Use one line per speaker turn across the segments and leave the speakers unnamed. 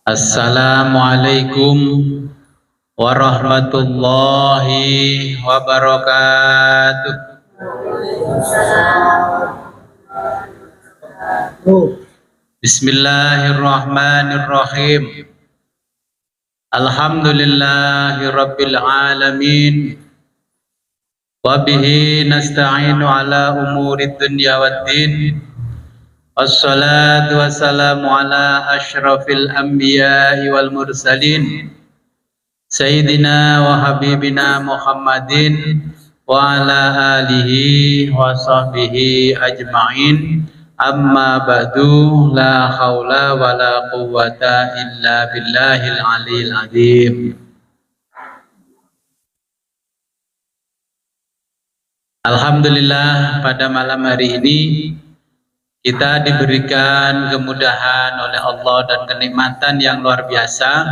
Assalamualaikum warahmatullahi wabarakatuh. Bismillahirrahmanirrahim. Alhamdulillahi rabbil alamin. Wa bihi nasta'inu ala umurid dunya waddin. Wassalatu wassalamu ala ashrafil anbiya'i wal mursalin Sayyidina wa habibina Muhammadin wa ala alihi wa sahbihi ajma'in. Amma ba'du, la hawla wa la quwwata illa billahil aliyil azim. Alhamdulillah, pada malam hari ini kita diberikan kemudahan oleh Allah dan kenikmatan yang luar biasa,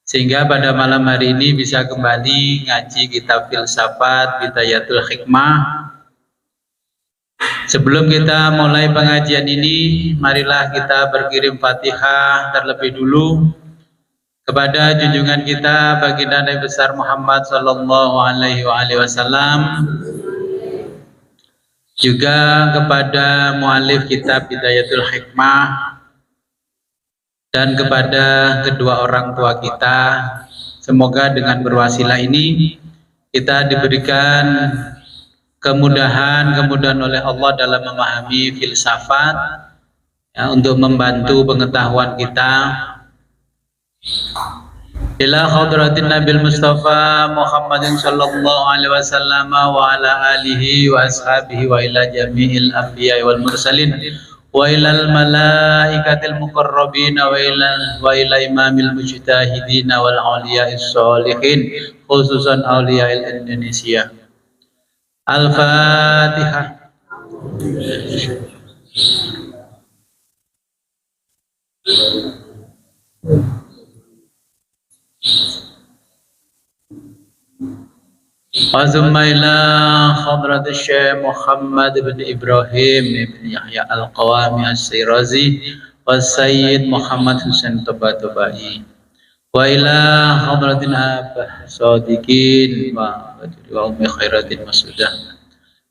sehingga pada malam hari ini bisa kembali ngaji kitab filsafat Bidayatul Hikmah. Sebelum kita mulai pengajian ini, marilah kita berkirim Fatihah terlebih dulu kepada junjungan kita baginda Nabi besar Muhammad sallallahu alaihi wasallam, juga kepada mualif kitab Bidayatul Hikmah dan kepada kedua orang tua kita. Semoga dengan berwasilah ini kita diberikan kemudahan oleh Allah dalam memahami filsafat, ya, untuk membantu pengetahuan kita. Ila hadratin Nabil Mustafa Muhammadin sallallahu alaihi wasallam wa ala alihi wa ashabihi wa ila jami'il anbiya wal mursalin wa ilal malaikatil muqarrabin wa ila imamil mujtahidin wal awliya'is sholihin, khususan awliya'il Indonesia. Al-Fatihah. Azumma ila khadrat Syekh Muhammad bin Ibrahim bin Yahya Al-Qawami As-Sirazi wa Sayyid Muhammad Husain Tabatabai wa ila hadratin Abah Sadiqin wa ummi khairatin masudah.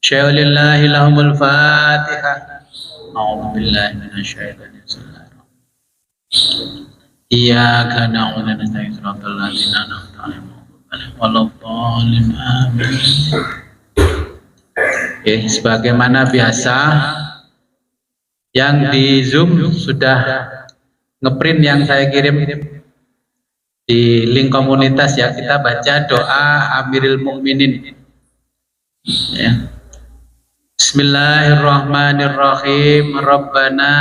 Syai'ulillahi lahumul Fatihah. A'udhu billahi minasyaitanir rajim. Iyyaka na'budu wa iyyaka nasta'in. Sebagaimana biasa, yang di Zoom sudah ngeprint yang saya kirim di link komunitas, ya. Kita baca doa Amirul Mukminin, ya. Bismillahirrahmanirrahim. Rabbana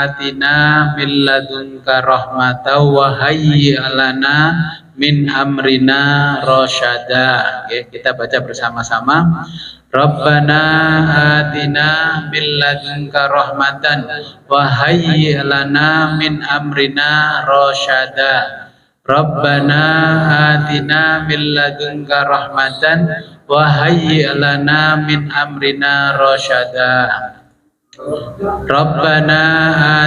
atina min ladunka rahmatan wa hayyi' lana min amrina rasyada. Oke, kita baca bersama-sama. Rabbana atina min ladunka rahmatan wa hayyi' lana min amrina rasyada. Rabbana atina min ladunka rahmatan wa hayyi' lana min amrina rasyada. Rabbana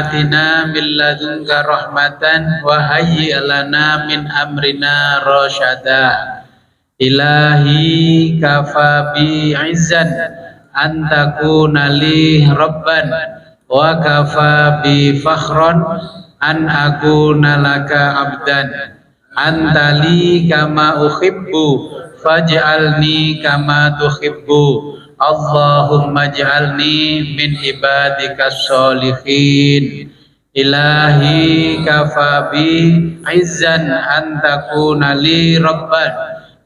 atina min ladunka rahmatan wa hayyi' lana min amrina rasyada. Ilahi kafa bi izzan an takuna li rabban wa kafa bi fakhran an akuna laka abdan. Antali kama uhibbu faj'alni kama tuhibbu. Allahumma ij'alni min ibadikas sholihin. Ilahi kafa bi izzan an takuna li rabban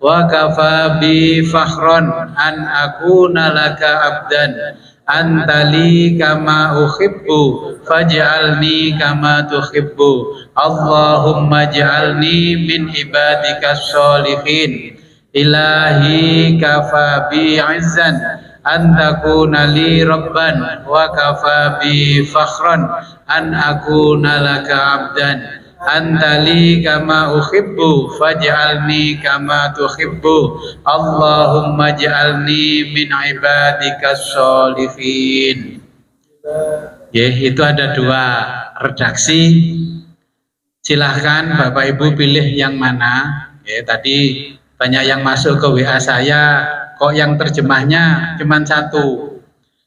wa kafa bi fakhran an akuna laka abdan. Antali kama uhibbu faj'alni kama tuhibbu. Allahumma ij'alni min ibadikas sholihin. Ilahi kafa bi izzan an takuna li rabban wa kafa bi fakhran an akuna laka abdan. Antali kama uhibbu faj'alni kama tuhibbu. Allahumma ij'alni min ibadikas sholihin. Ya, itu ada 2 redaksi. Silahkan Bapak Ibu pilih yang mana. Ya, tadi banyak yang masuk ke WA saya, kok yang terjemahnya cuma 1.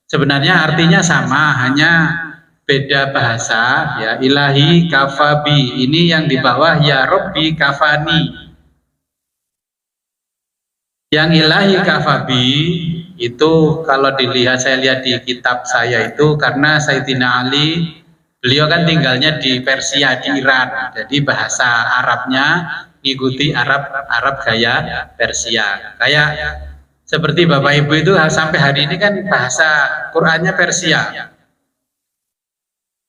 Sebenarnya artinya sama, hanya beda bahasa. Ya, ilahi kafabi, ini yang di bawah ya Robbi kafani. Yang ilahi kafabi itu kalau dilihat, saya lihat di kitab saya itu, karena Sayyidina Ali beliau kan tinggalnya di Persia, di Iran, jadi bahasa Arabnya ngikuti Arab gaya Persia. Kayak seperti Bapak Ibu itu sampai hari ini kan bahasa Qur'annya Persia.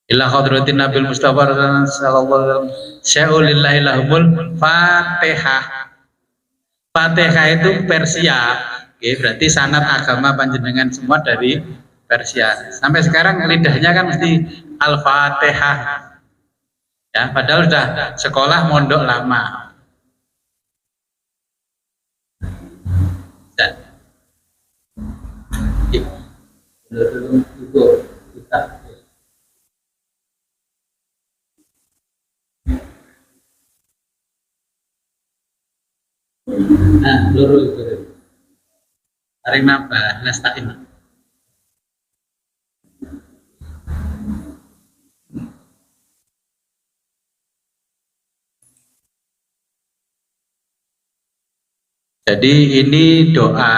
Ila hadratin Nabil Mustafa sallallahu alaihi wasallam sya'ulillahi lahumul Fatihah. Fatihah itu Persia. Oke, berarti sanad agama panjenengan semua dari Persia. Sampai sekarang lidahnya kan mesti Al-Fatihah. Ya, padahal sudah sekolah mondok lama. Nah, lurus itu. Tarik nafas, nastain. Jadi ini doa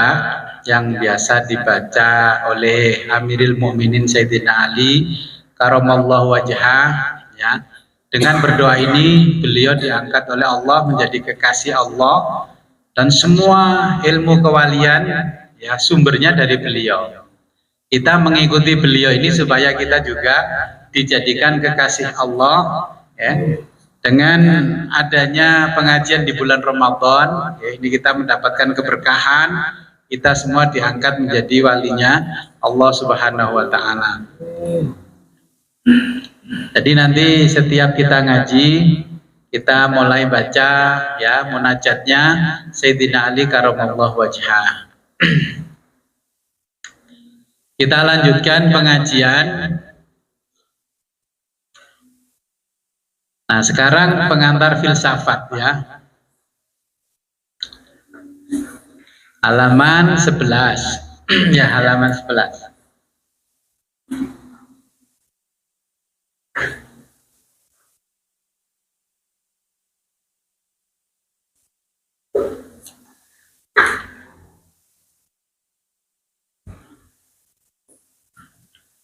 yang biasa dibaca oleh Amirul Mukminin Sayyidina Ali karamallahu wajhah, ya. Dengan berdoa ini beliau diangkat oleh Allah menjadi kekasih Allah, dan semua ilmu kewalian ya sumbernya dari beliau. Kita mengikuti beliau ini supaya kita juga dijadikan kekasih Allah, ya. Dengan adanya pengajian di bulan Ramadan, ya, ini kita mendapatkan keberkahan, kita semua diangkat menjadi walinya Allah Subhanahu wa Ta'ala. Jadi nanti setiap kita ngaji, kita mulai baca ya munajatnya Sayyidina Ali karamallahu wajhah. Kita lanjutkan pengajian. Nah, sekarang pengantar filsafat ya. Halaman 11. Ya, halaman 11.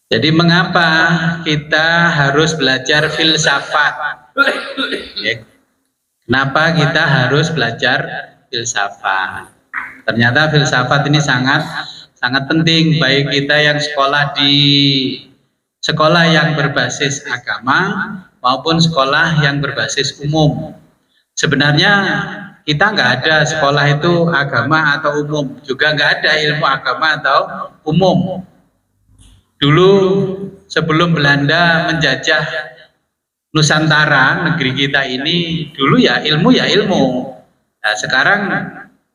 Jadi mengapa kita harus belajar filsafat? Ya. Kenapa kita harus belajar filsafat? Ternyata filsafat ini sangat penting, baik kita yang sekolah di sekolah yang berbasis agama maupun sekolah yang berbasis umum. Sebenarnya kita nggak ada sekolah itu agama atau umum, juga nggak ada ilmu agama atau umum. Dulu sebelum Belanda menjajah Nusantara, negeri kita ini, dulu ya ilmu ya ilmu. Nah, sekarang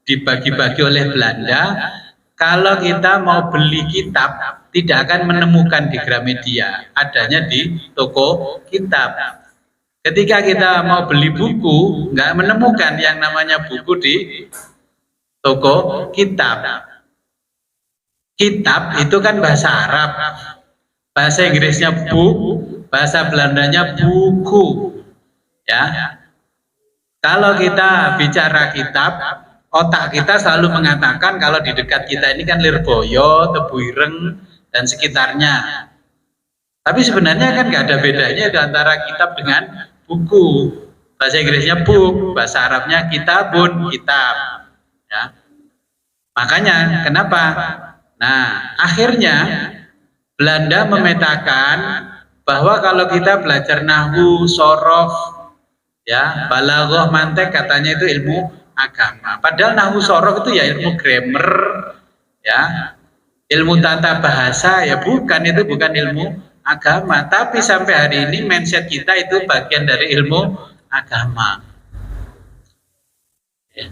dibagi-bagi oleh Belanda. Kalau kita mau beli kitab, tidak akan menemukan di Gramedia, adanya di toko kitab. Ketika kita mau beli buku, nggak menemukan yang namanya buku di toko kitab. Kitab itu kan bahasa Arab, bahasa Inggrisnya book, bahasa Belandanya buku. Ya, kalau kita bicara kitab, otak kita selalu mengatakan kalau di dekat kita ini kan Lirboyo, Tebu Ireng, dan sekitarnya. Tapi sebenarnya kan nggak ada bedanya antara kitab dengan buku. Bahasa Inggrisnya book, bahasa Arabnya kitabun, kitab. Ya. Makanya kenapa? Nah, akhirnya Belanda memetakan bahwa kalau kita belajar nahwu, sorof, ya, balaghah, mantek, katanya itu ilmu agama. Padahal nahwu sorof itu ya ilmu grammar, ya, ilmu tata bahasa, ya bukan, itu bukan ilmu agama. Tapi sampai hari ini mindset kita itu bagian dari ilmu agama.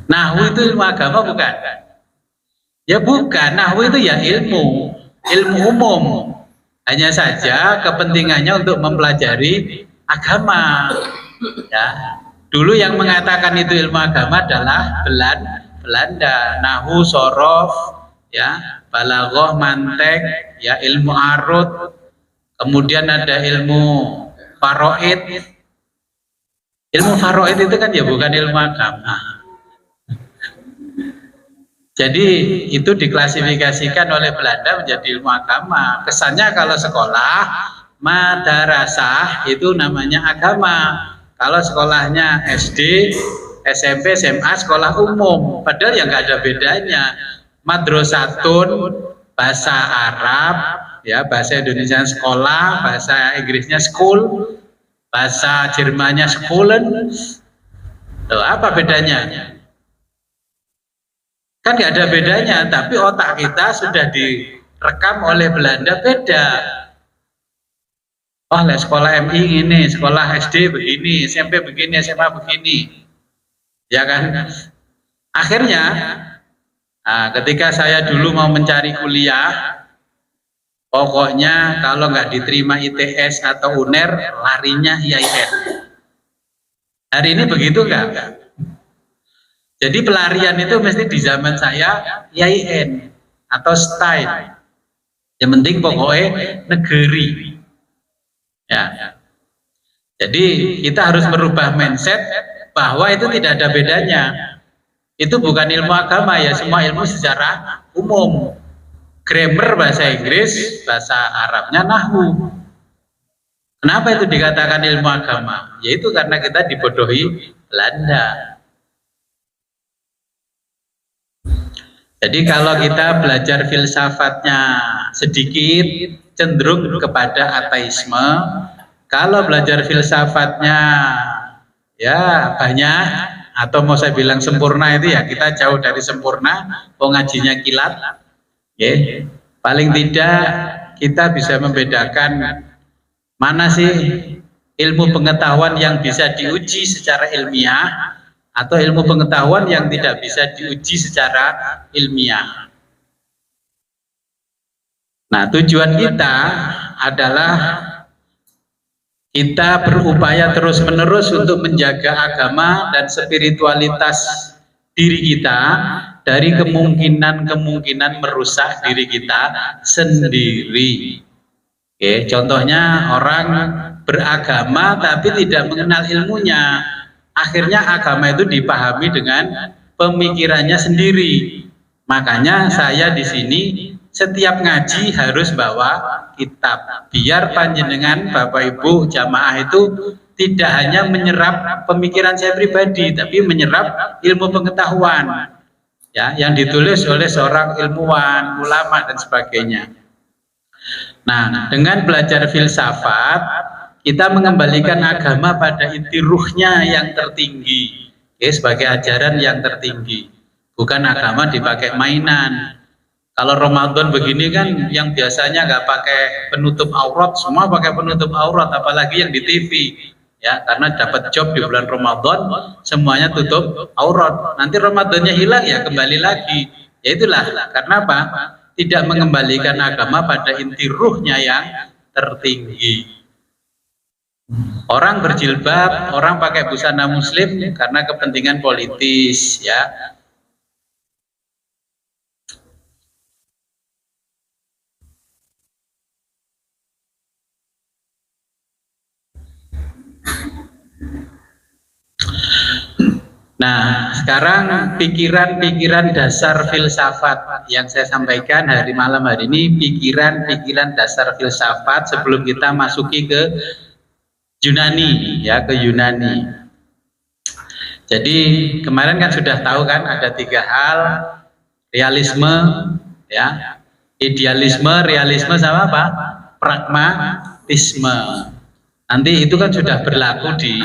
Nahwu itu ilmu agama bukan? Ya bukan, nahwu itu ya ilmu umum. Hanya saja kepentingannya untuk mempelajari agama. Ya. Dulu yang mengatakan itu ilmu agama adalah Belanda, nahu, sorof, ya, balaghah, mantek, ya, ilmu arut, kemudian ada ilmu faraid. Ilmu faraid itu kan ya bukan ilmu agama. Jadi itu diklasifikasikan oleh Belanda menjadi ilmu agama. Kesannya kalau sekolah madrasah itu namanya agama. Kalau sekolahnya SD, SMP, SMA, sekolah umum. Padahal ya nggak ada bedanya. Madrasatun, bahasa Arab, ya, bahasa Indonesia sekolah, bahasa Inggrisnya school, bahasa Jermannya Schulen. Loh, apa bedanya? Kan nggak ada bedanya, tapi otak kita sudah direkam oleh Belanda beda. Oh, sekolah MI ini, sekolah SD begini, SMP begini, SMA begini, ya kan? Akhirnya, nah, ketika saya dulu mau mencari kuliah, pokoknya kalau nggak diterima ITS atau UNER, larinya IAIN. Hari ini begitu nggak? Jadi pelarian itu mesti di zaman saya IAIN atau STAI. Yang penting pokoknya negeri. Ya. Jadi kita harus merubah mindset bahwa itu tidak ada bedanya. Itu bukan ilmu agama ya, semua ilmu secara umum. Grammar bahasa Inggris, bahasa Arabnya nahwu. Kenapa itu dikatakan ilmu agama? Yaitu karena kita dibodohi Belanda. Jadi kalau kita belajar filsafatnya sedikit, cenderung kepada ateisme. Kalau belajar filsafatnya ya banyak, atau mau saya bilang sempurna, itu ya kita jauh dari sempurna, ngajinya kilat. Okay. Paling tidak kita bisa membedakan mana sih ilmu pengetahuan yang bisa diuji secara ilmiah atau ilmu pengetahuan yang tidak bisa diuji secara ilmiah. Nah, tujuan kita adalah kita berupaya terus-menerus untuk menjaga agama dan spiritualitas diri kita dari kemungkinan-kemungkinan merusak diri kita sendiri. Oke, contohnya orang beragama tapi tidak mengenal ilmunya. Akhirnya agama itu dipahami dengan pemikirannya sendiri. Makanya saya di sini setiap ngaji harus bawa kitab, biar panjenengan Bapak Ibu jamaah itu tidak hanya menyerap pemikiran saya pribadi, tapi menyerap ilmu pengetahuan, ya, yang ditulis oleh seorang ilmuwan, ulama dan sebagainya. Nah, dengan belajar filsafat kita mengembalikan agama pada inti ruhnya yang tertinggi, sebagai ajaran yang tertinggi, bukan agama dipakai mainan. Kalau Ramadan begini kan yang biasanya nggak pakai penutup aurat, semua pakai penutup aurat, apalagi yang di TV, ya, karena dapat job di bulan Ramadan semuanya tutup aurat. Nanti Ramadannya hilang ya kembali lagi. Ya itulah, karena apa? Tidak mengembalikan agama pada inti ruhnya yang tertinggi. Orang berjilbab, orang pakai busana muslim karena kepentingan politis, ya. Nah, sekarang pikiran-pikiran dasar filsafat yang saya sampaikan hari malam hari ini, pikiran-pikiran dasar filsafat sebelum kita masuki ke Yunani, ya, ke Yunani. Jadi kemarin kan sudah tahu kan ada 3 hal, realisme, ya, idealisme, realisme, sama apa? Pragmatisme. Nanti itu kan sudah berlaku di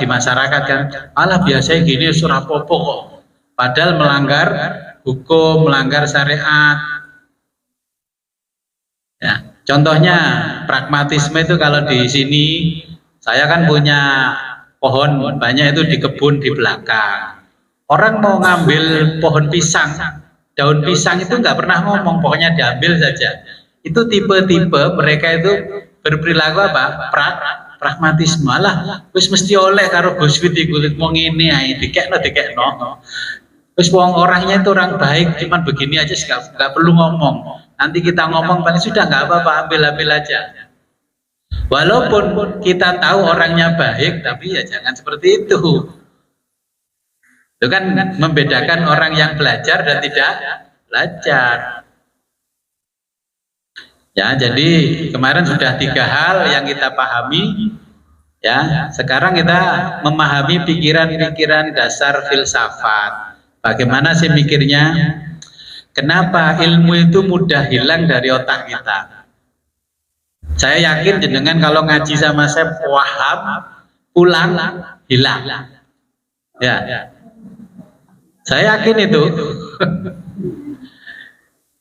masyarakat kan. Alah biasanya gini surapopo kok. Padahal melanggar hukum, melanggar syariat. Ya, contohnya pragmatisme itu kalau di sini saya kan punya pohon banyak itu di kebun di belakang. Orang mau ngambil pohon pisang, daun pisang itu nggak pernah ngomong, pokoknya diambil saja. Itu tipe-tipe mereka itu berperilaku apa? Pragmatisme lah. Wis mesti oleh karo Gus Wid iku mau ngene ae dikekno. Wis wong orangnya itu orang baik, cuman begini aja nggak perlu ngomong. Nanti kita ngomong paling sudah nggak apa-apa, ambil aja. Walaupun kita tahu orangnya baik, tapi ya jangan seperti itu. Itu kan membedakan orang yang belajar dan tidak belajar. Ya, jadi kemarin sudah 3 hal yang kita pahami. Ya, sekarang kita memahami pikiran-pikiran dasar filsafat. Bagaimana sih mikirnya? Kenapa ilmu itu mudah hilang dari otak kita? Saya yakin jenengan kalau ngaji sama saya paham, pulang hilang. Ya, saya yakin itu.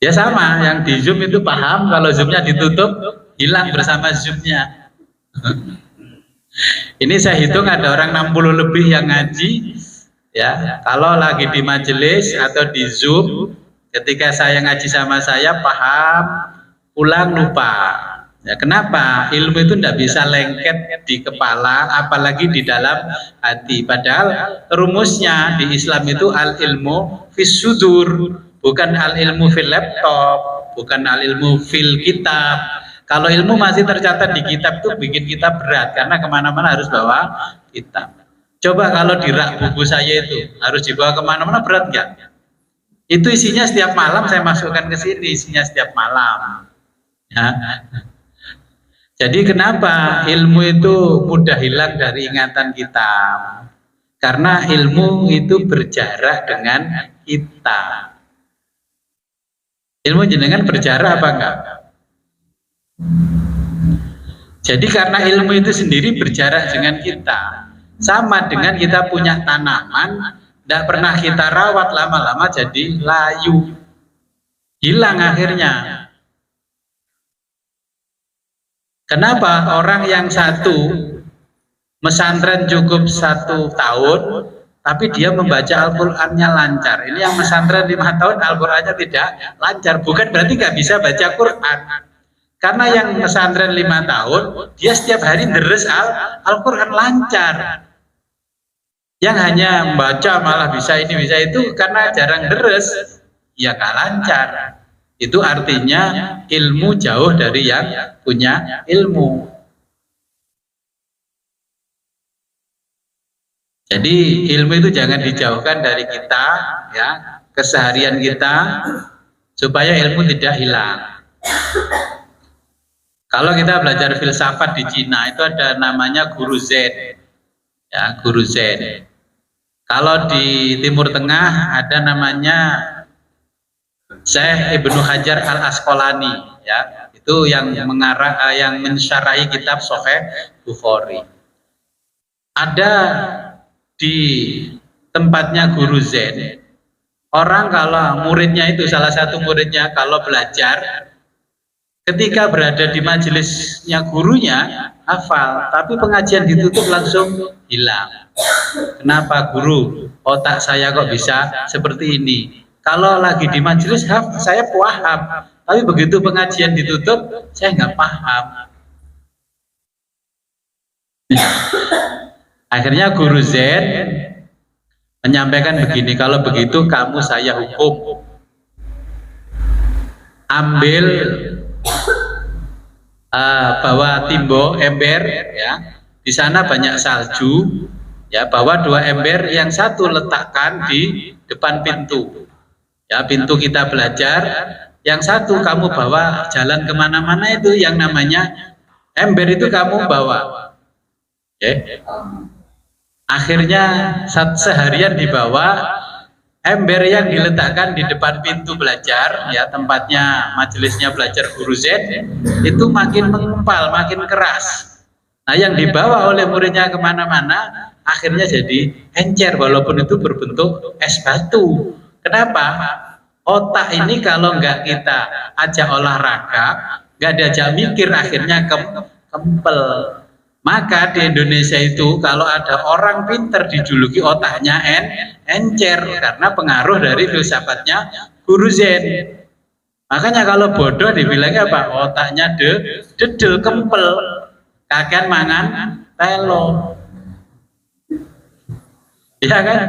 Ya sama, yang di Zoom itu paham, kalau Zoomnya ditutup, hilang bersama Zoomnya. Ini saya hitung ada orang 60 lebih yang ngaji, ya. Kalau lagi di majelis atau di Zoom, ketika saya ngaji sama saya paham, pulang lupa. Ya, kenapa? Ilmu itu tidak bisa lengket di kepala, apalagi di dalam hati. Padahal rumusnya di Islam itu al-ilmu fis sudur, bukan al-ilmu fil laptop, bukan al-ilmu fil kitab. Kalau ilmu masih tercatat di kitab itu bikin kita berat, karena kemana-mana harus bawa kitab. Coba kalau di rak buku saya itu harus dibawa kemana-mana, berat nggak? Itu isinya setiap malam saya masukkan ke sini, isinya setiap malam. Ya. Jadi kenapa ilmu itu mudah hilang dari ingatan kita? Karena ilmu itu berjarak dengan kita. Ilmu jenengan berjarak apa enggak? Jadi karena ilmu itu sendiri berjarak dengan kita, sama dengan kita punya tanaman, tidak pernah kita rawat, lama-lama jadi layu, hilang akhirnya. Kenapa orang yang satu mesantren cukup 1 tahun, tapi dia membaca Al-Qur'annya lancar? Ini yang mesantren 5 tahun Al-Qur'annya tidak lancar, bukan berarti nggak bisa baca Quran. Karena yang mesantren 5 tahun, dia setiap hari deres Al-Qur'an lancar. Yang hanya membaca malah bisa ini bisa itu karena jarang deres, ya nggak lancar. Itu artinya ilmu jauh dari yang punya ilmu. Jadi ilmu itu jangan dijauhkan dari kita, ya, keseharian kita, supaya ilmu tidak hilang. Kalau kita belajar filsafat di Cina itu ada namanya guru Zen, ya, guru Zen. Kalau di Timur Tengah ada namanya Syekh Ibnu Hajar Al-Asqalani, ya, itu yang yang mensyarahi kitab Sahih Bukhari. Ada di tempatnya guru Zen, orang kalau muridnya itu salah satu muridnya kalau belajar, ketika berada di majelisnya gurunya hafal, tapi pengajian ditutup langsung hilang. Kenapa guru? Otak saya kok bisa seperti ini? Kalau lagi di majelis saya paham, tapi begitu pengajian ditutup saya nggak paham. Akhirnya guru Zen menyampaikan begini, kalau begitu kamu saya hukum, ambil bawa timbo ember, ya, di sana banyak salju, ya, bawa 2 ember, yang satu letakkan di depan pintu. Ya, pintu kita belajar, yang satu kamu bawa jalan kemana-mana itu yang namanya ember itu kamu bawa. Okay. Akhirnya seharian dibawa ember yang diletakkan di depan pintu belajar, ya, tempatnya majelisnya belajar guru Zen, itu makin mengempal, makin keras. Nah, yang dibawa oleh muridnya kemana-mana akhirnya jadi encer, walaupun itu berbentuk es batu. Kenapa? Otak ini kalau nggak kita ajak olahraga, nggak diajak mikir, akhirnya kempel. Maka di Indonesia itu kalau ada orang pinter dijuluki otaknya encer, karena pengaruh dari filsafatnya guru Zen. Makanya kalau bodoh dibilangnya apa? Otaknya dedel, kempel, kakean mangan telo. Ya kan?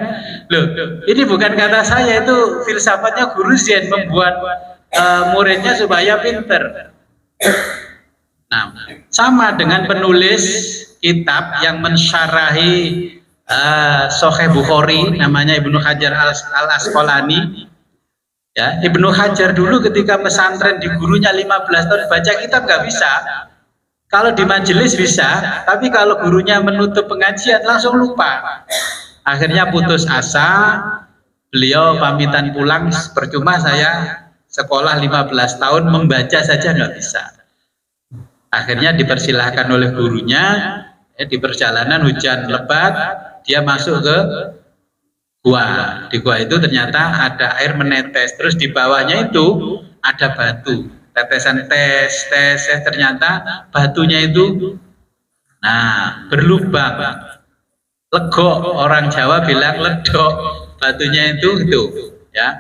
Loh, ini bukan kata saya, itu filsafatnya guru Zen membuat muridnya supaya pinter. Nah, sama dengan penulis kitab yang mensyarahi Sahih Bukhari, namanya Ibnu Hajar al-Asqalani. Ya, Ibnu Hajar dulu ketika pesantren di gurunya 15 tahun baca kitab nggak bisa. Kalau di majelis bisa, tapi kalau gurunya menutup pengajian langsung lupa. Akhirnya putus asa, beliau pamitan pulang, percuma saya sekolah 15 tahun membaca saja nggak bisa. Akhirnya dipersilahkan oleh gurunya, di perjalanan hujan lebat, dia masuk ke gua. Di gua itu ternyata ada air menetes, terus di bawahnya itu ada batu, tetesan tes, ternyata batunya itu berlubang. Legok, orang Jawa bilang ledok, batunya itu ya.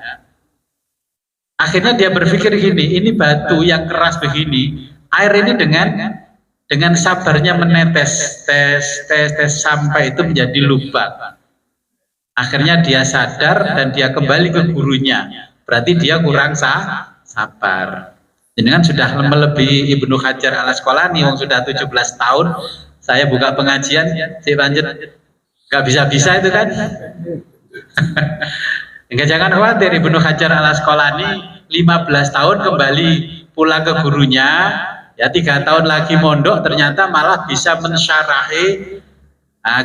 Akhirnya dia berpikir gini, ini batu yang keras begini, air ini dengan sabarnya menetes, tes sampai itu menjadi lubang. Akhirnya dia sadar dan dia kembali ke gurunya. Berarti dia kurang sabar. Ini kan sudah melebihi Ibnu Hajar al-Asqalani, yang sudah 17 tahun. Saya buka pengajian, saya lanjut. Gak bisa-bisa itu kan. Enggak, jangan khawatir, Ibnu Hajar al-Asqalani 15 tahun kembali pulang ke gurunya, ya 3 tahun lagi mondok, ternyata malah bisa mensyarahi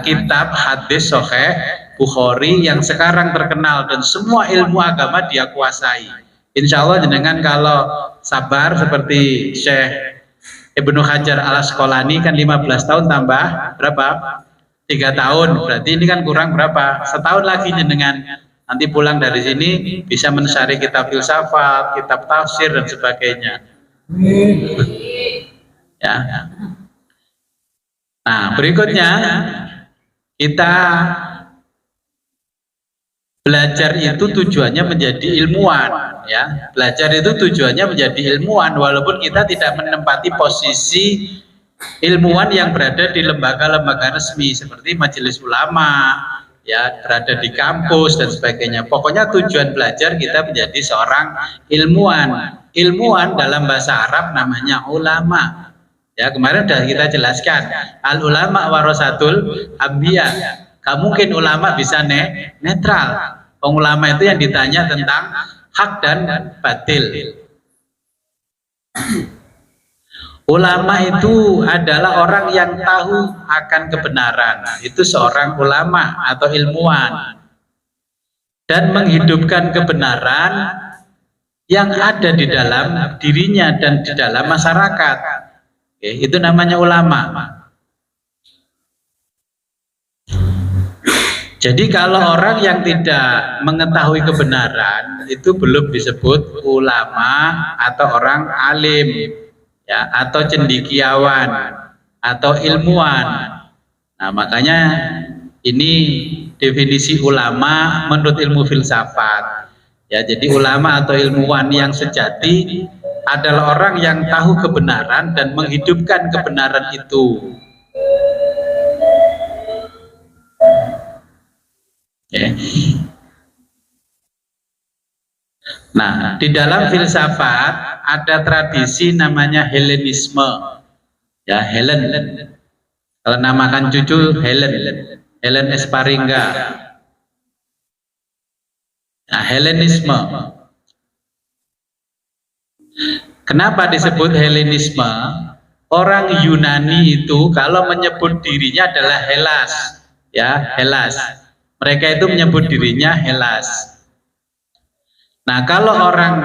kitab hadis Sahih Bukhari yang sekarang terkenal dan semua ilmu agama dia kuasai. Insya Allah jenengan kalau sabar seperti Syekh Ibnu Hajar al-Asqalani kan 15 tahun tambah berapa? 3 tahun, berarti ini kan kurang berapa? Setahun lagi jenengan nanti pulang dari sini bisa mensyarih kitab filsafat, kitab tafsir dan sebagainya. Ya. Nah, berikutnya kita belajar itu tujuannya menjadi ilmuwan, ya. Belajar itu tujuannya menjadi ilmuwan, walaupun kita tidak menempati posisi ilmuwan yang berada di lembaga-lembaga resmi seperti majelis ulama, ya, berada di kampus dan sebagainya. Pokoknya tujuan belajar kita menjadi seorang ilmuwan. Ilmuwan dalam bahasa Arab namanya ulama. Ya, kemarin sudah kita jelaskan, al ulama warasatul anbiya. Gak mungkin ulama bisa netral. Ulama itu yang ditanya tentang hak dan batil. Ulama itu adalah orang yang tahu akan kebenaran. Itu seorang ulama atau ilmuwan. Dan menghidupkan kebenaran yang ada di dalam dirinya dan di dalam masyarakat. Oke, itu namanya ulama. Jadi kalau orang yang tidak mengetahui kebenaran itu belum disebut ulama atau orang alim, ya, atau cendekiawan atau ilmuwan. Nah, makanya ini definisi ulama menurut ilmu filsafat. Ya, jadi ulama atau ilmuwan yang sejati adalah orang yang tahu kebenaran dan menghidupkan kebenaran itu. Okay. Nah, di dalam filsafat ada tradisi namanya Helenisme. Ya, Helen. Kalau namakan cucu Helen Esparinga. Nah, Helenisme. Kenapa disebut Helenisme? Orang Yunani itu kalau menyebut dirinya adalah Hellas, ya, Hellas. Mereka itu menyebut dirinya Hellas. Nah, kalau orang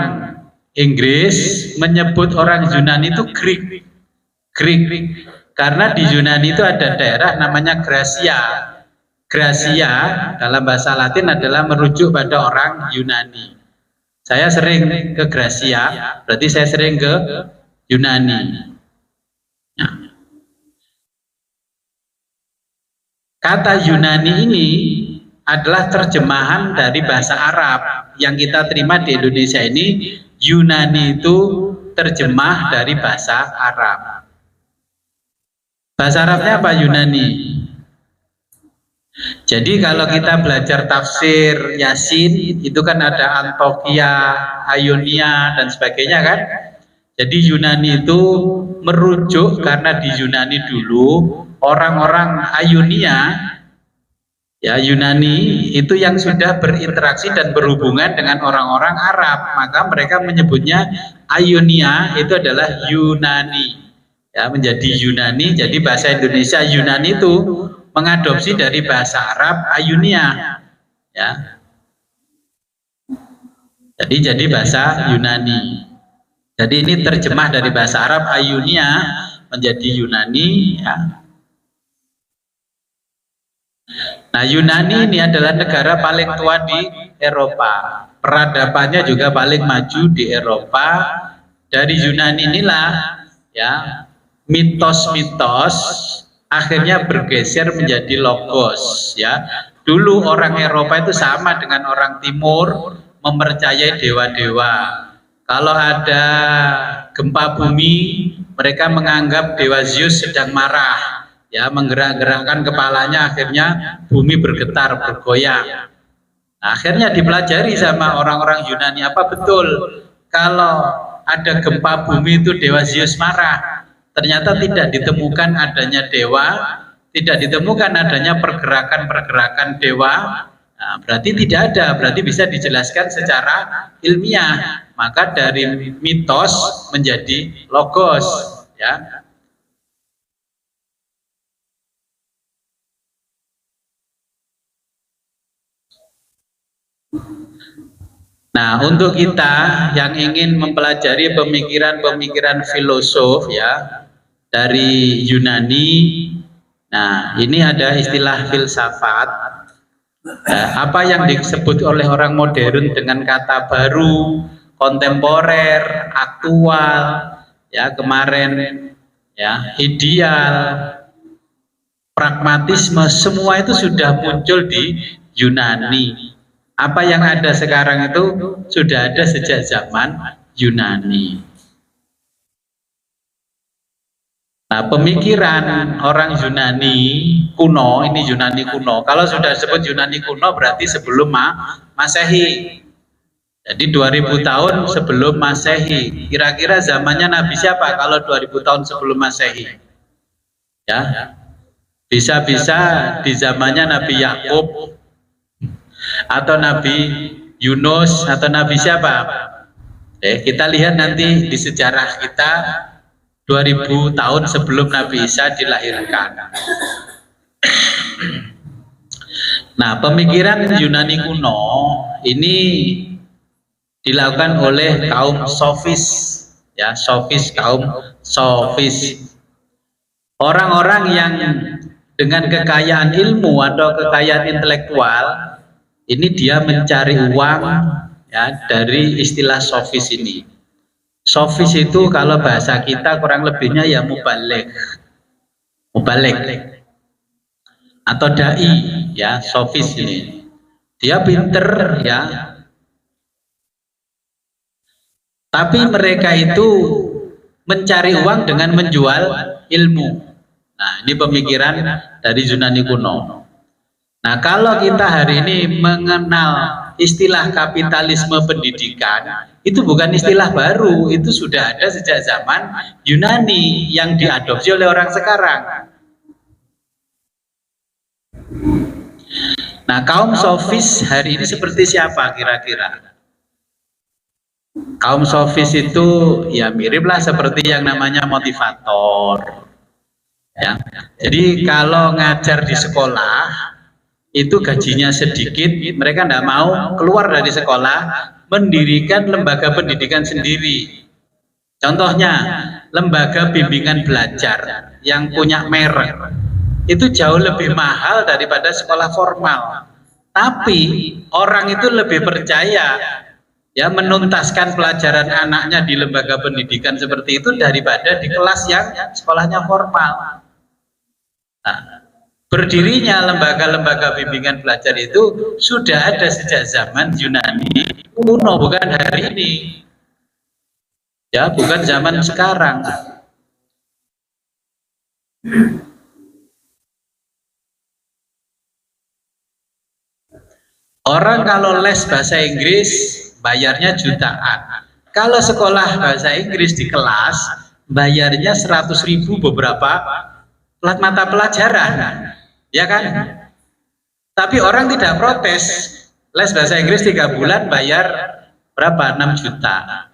Inggris menyebut orang Yunani itu Greek. Karena di Yunani itu ada daerah namanya Gracia. Gracia dalam bahasa Latin adalah merujuk pada orang Yunani. Saya sering ke Gracia, berarti saya sering ke Yunani. Nah, kata Yunani ini adalah terjemahan dari bahasa Arab yang kita terima di Indonesia ini. Yunani itu terjemah dari bahasa Arab. Bahasa Arabnya apa Yunani? Jadi kalau kita belajar tafsir Yasin itu kan ada Antokia, Ionia dan sebagainya kan. Jadi Yunani itu merujuk karena di Yunani dulu orang-orang Ionia, ya Yunani itu yang sudah berinteraksi dan berhubungan dengan orang-orang Arab, maka mereka menyebutnya Ionia itu adalah Yunani, ya menjadi Yunani. Jadi bahasa Indonesia Yunani itu mengadopsi dari bahasa Arab Ionia, ya. Jadi bahasa Yunani. Jadi ini terjemah dari bahasa Arab Ionia menjadi Yunani, ya. Nah, Yunani ini adalah negara paling tua di Eropa. Peradabannya juga paling maju di Eropa. Dari Yunani inilah, ya, mitos-mitos akhirnya bergeser menjadi logos, ya. Dulu orang Eropa itu sama dengan orang Timur mempercayai dewa-dewa. Kalau ada gempa bumi, mereka menganggap dewa Zeus sedang marah, ya, menggerak-gerakkan kepalanya, akhirnya bumi bergetar, bergoyang. Nah, akhirnya dipelajari sama orang-orang Yunani, apa betul kalau ada gempa bumi itu dewa Zeus marah? Ternyata tidak ditemukan adanya dewa, tidak ditemukan adanya pergerakan-pergerakan dewa. Nah, berarti tidak ada, berarti bisa dijelaskan secara ilmiah. Maka dari mitos menjadi logos, ya. Nah, untuk kita yang ingin mempelajari pemikiran-pemikiran filosof, ya, dari Yunani, nah ini ada istilah filsafat. Apa yang disebut oleh orang modern dengan kata baru, kontemporer, aktual, ya, kemarin, ya, ideal, pragmatisme, semua itu sudah muncul di Yunani. Apa yang ada sekarang itu sudah ada sejak zaman Yunani. Nah, pemikiran orang Yunani kuno, ini Yunani kuno. Kalau sudah disebut Yunani kuno berarti sebelum Masehi. Jadi 2000 tahun sebelum Masehi. Kira-kira zamannya Nabi siapa kalau 2000 tahun sebelum Masehi? Ya. Bisa-bisa di zamannya Nabi Yakub atau Nabi Yunus atau Nabi siapa? Kita lihat nanti di sejarah kita 2000 tahun sebelum Nabi Isa dilahirkan. Nah, pemikiran Yunani kuno ini dilakukan oleh kaum sofis, ya, kaum sofis. Orang-orang yang dengan kekayaan ilmu atau kekayaan intelektual ini dia mencari uang, ya, dari istilah sofis ini. Sofis itu kalau bahasa kita kurang lebihnya ya mubalik atau dai, ya, sofis ini. Dia pinter, ya, tapi mereka itu mencari uang dengan menjual ilmu. Nah, ini pemikiran dari Yunani kuno. Nah, kalau kita hari ini mengenal istilah kapitalisme pendidikan, itu bukan istilah baru, itu sudah ada sejak zaman Yunani yang diadopsi oleh orang sekarang. Nah, kaum sofis hari ini seperti siapa kira-kira? Kaum sofis itu ya miriplah seperti yang namanya motivator, ya. Jadi kalau ngajar di sekolah itu gajinya sedikit, mereka tidak mau keluar dari sekolah, mendirikan lembaga pendidikan sendiri. Contohnya lembaga bimbingan belajar yang punya merek itu jauh lebih mahal daripada sekolah formal, tapi orang itu lebih percaya, ya, menuntaskan pelajaran anaknya di lembaga pendidikan seperti itu daripada di kelas yang sekolahnya formal. Nah, berdirinya lembaga-lembaga bimbingan belajar itu sudah ada sejak zaman Yunani kuno, bukan hari ini. Ya, bukan zaman sekarang. Orang kalau les bahasa Inggris bayarnya jutaan. Kalau sekolah bahasa Inggris di kelas bayarnya 100.000 beberapa mata pelajaran, ya kan? Tapi orang tidak protes. Les bahasa Inggris 3 bulan bayar berapa? 6 juta.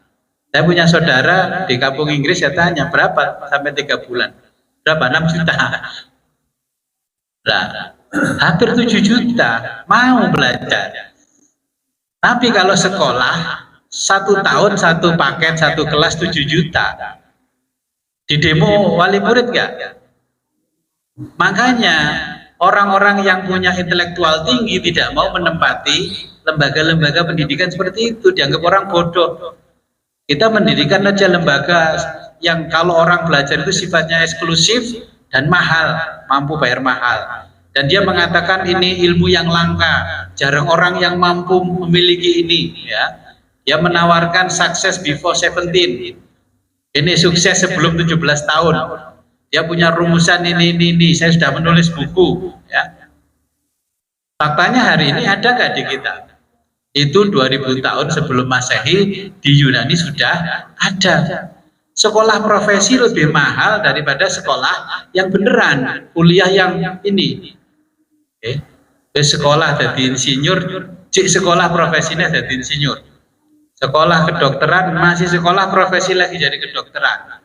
Saya punya saudara di kampung Inggris, saya tanya berapa sampai 3 bulan? Berapa? 6 juta. Nah, hampir 7 juta mau belajar. Tapi kalau sekolah 1 tahun 1 paket 1 kelas 7 juta. Di demo wali murid nggak? Makanya orang-orang yang punya intelektual tinggi tidak mau menempati lembaga-lembaga pendidikan seperti itu, dianggap orang bodoh. Kita mendirikan aja lembaga yang kalau orang belajar itu sifatnya eksklusif dan mahal, mampu bayar mahal. Dan dia mengatakan ini ilmu yang langka, jarang orang yang mampu memiliki ini, ya. Dia menawarkan sukses before 17. Ini sukses sebelum 17 tahun. Dia punya rumusan ini. Saya sudah menulis buku, ya. Faktanya hari ini ada nggak di kita? Itu 2000 tahun sebelum Masehi di Yunani sudah ada. Sekolah profesi lebih mahal daripada sekolah yang beneran, kuliah yang ini. Sekolah jadi insinyur, sekolah profesinya jadi insinyur. Sekolah kedokteran masih sekolah profesi lagi jadi kedokteran.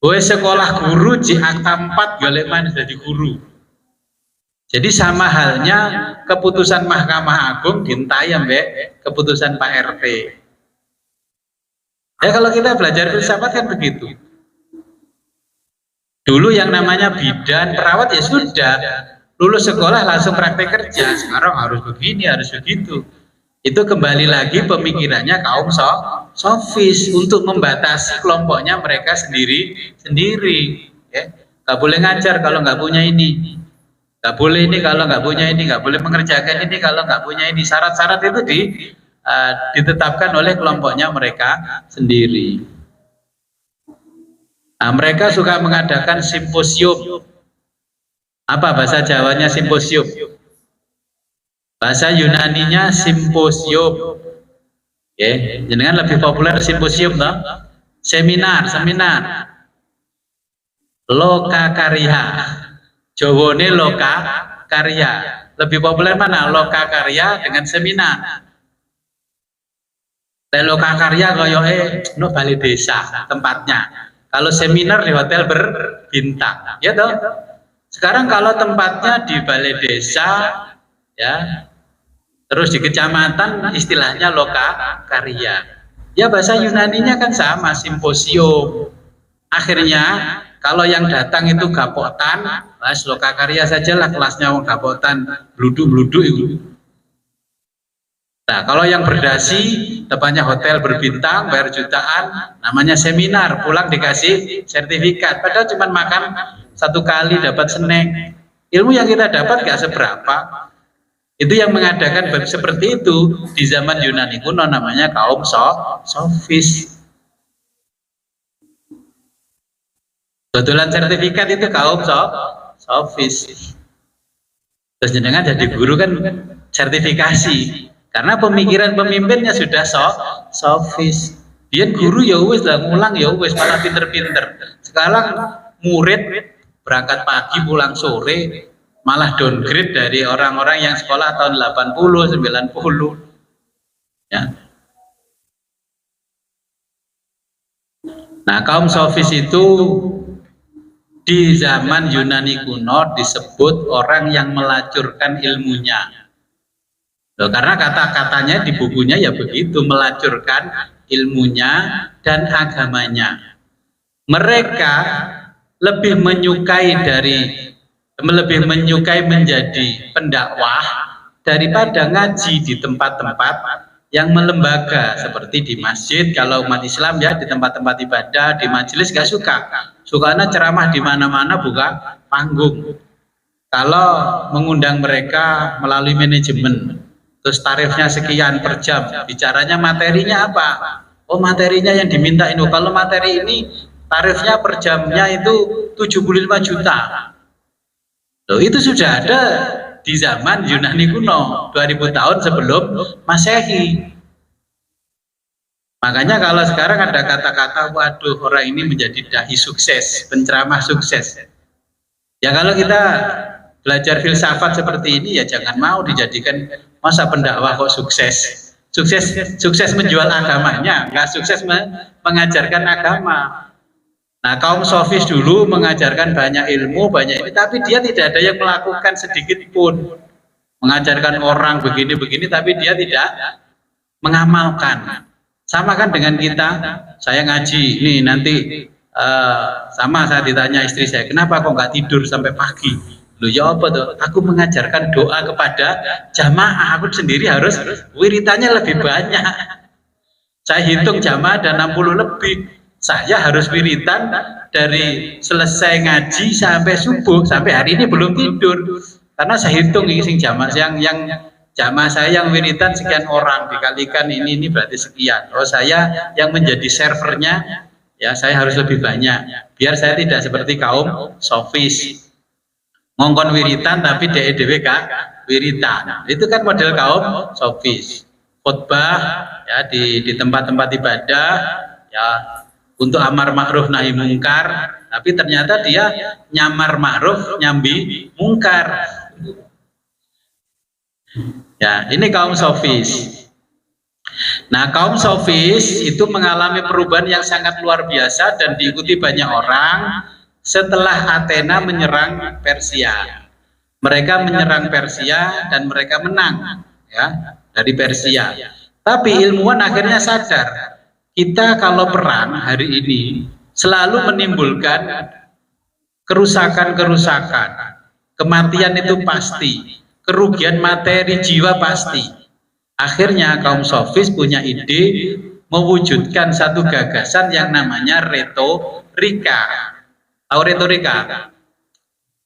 Sekolah guru akta 4 golek mana jadi guru. Jadi sama halnya keputusan Mahkamah Agung dintai ambek keputusan Pak RT. Ya kalau kita belajar filsafat kan begitu. Dulu yang namanya bidan, perawat ya sudah lulus sekolah langsung praktek kerja. Sekarang harus begini, harus begitu. Itu kembali lagi pemikirannya kaum sofis untuk membatasi kelompoknya mereka sendiri. Ya. Gak boleh ngajar kalau nggak punya ini. Nggak boleh ini kalau nggak punya ini, nggak boleh mengerjakan ini kalau nggak punya ini. Syarat-syarat itu ditetapkan oleh kelompoknya mereka sendiri. Nah, mereka suka mengadakan simposium. Apa bahasa Jawanya simposium? Bahasa Yunaninya simposium. Ya, jenengan lebih populer simposium toh? Seminar. Loka karya. Jawane loka karya. Lebih populer mana? Loka karya dengan seminar. Loka karya koyoke no balai desa tempatnya. Kalau seminar di hotel berbintang, ya toh. Sekarang kalau tempatnya di balai desa, ya, terus di kecamatan istilahnya loka karya. Ya bahasa Yunaninya kan sama, simposium. Akhirnya kalau yang datang itu gapotan, bahas loka karya sajalah kelasnya gapotan, bluduk itu. Nah, kalau yang berdasi, depannya hotel berbintang, bayar jutaan, namanya seminar, pulang dikasih sertifikat. Padahal cuma makan 1 kali dapat snack. Ilmu yang kita dapat gak seberapa. Itu yang mengadakan seperti itu di zaman Yunani kuno namanya kaum sofis. Kebetulan sertifikat itu kaum sofis. Terus jenengan jadi guru kan sertifikasi. Karena pemikiran pemimpinnya sudah sofis. Dia guru ya wis lah, ngulang ya wis, malah pinter-pinter. Sekarang murid berangkat pagi pulang sore, malah downgrade dari orang-orang yang sekolah tahun 80, 90. Ya. Nah, kaum sofis itu di zaman Yunani kuno disebut orang yang melacurkan ilmunya. Loh, karena kata-katanya di bukunya ya begitu, melacurkan ilmunya dan agamanya. Mereka lebih menyukai menjadi pendakwah daripada ngaji di tempat-tempat yang melembaga seperti di masjid. Kalau umat Islam ya di tempat-tempat ibadah, di majelis gak suka. Sukanya ceramah di mana-mana buka panggung. Kalau mengundang mereka melalui manajemen, terus tarifnya sekian per jam, bicaranya materinya apa? Oh materinya yang diminta ini. Kalau materi ini tarifnya per jamnya itu 75 juta. Loh, itu sudah ada di zaman Yunani kuno, 2000 tahun sebelum Masehi. Makanya kalau sekarang ada kata-kata, waduh orang ini menjadi dai sukses, penceramah sukses. Ya kalau kita belajar filsafat seperti ini ya jangan mau dijadikan masa pendakwah kok sukses. Sukses menjual agamanya, nggak sukses mengajarkan agama. Nah kaum sofis dulu mengajarkan banyak ilmu, banyak ini, tapi dia tidak ada yang melakukan sedikit pun. Mengajarkan orang begini-begini, tapi dia tidak mengamalkan. Sama kan dengan kita, saya ngaji, nih nanti sama saya ditanya istri saya, kenapa kok nggak tidur sampai pagi? Loh ya apa tuh? Aku mengajarkan doa kepada jamaah, aku sendiri harus wiritannya lebih banyak. Saya hitung jamaah ada 60 lebih. Saya harus wiritan dari selesai ngaji sampai subuh, sampai hari ini belum tidur. Karena saya hitung ini sing jamaah yang jamaah saya yang wiritan sekian orang dikalikan ini berarti sekian. Oh saya yang menjadi servernya ya saya harus lebih banyak. Biar saya tidak seperti kaum sofis. Ngongkon wiritan tapi DEDWK wiritan. Itu kan model kaum sofis. Khotbah ya di tempat-tempat ibadah ya untuk amar ma'ruf nahi mungkar, tapi ternyata dia nyamar ma'ruf nyambi mungkar. Ya, ini kaum sofis. Nah, kaum sofis itu mengalami perubahan yang sangat luar biasa dan diikuti banyak orang setelah Athena menyerang Persia. Mereka menyerang Persia dan mereka menang ya dari Persia. Tapi ilmuwan akhirnya sadar, kita kalau perang hari ini selalu menimbulkan kerusakan-kerusakan, kematian itu pasti, kerugian materi jiwa pasti. Akhirnya kaum sofis punya ide mewujudkan satu gagasan yang namanya retorika. Tahu retorika?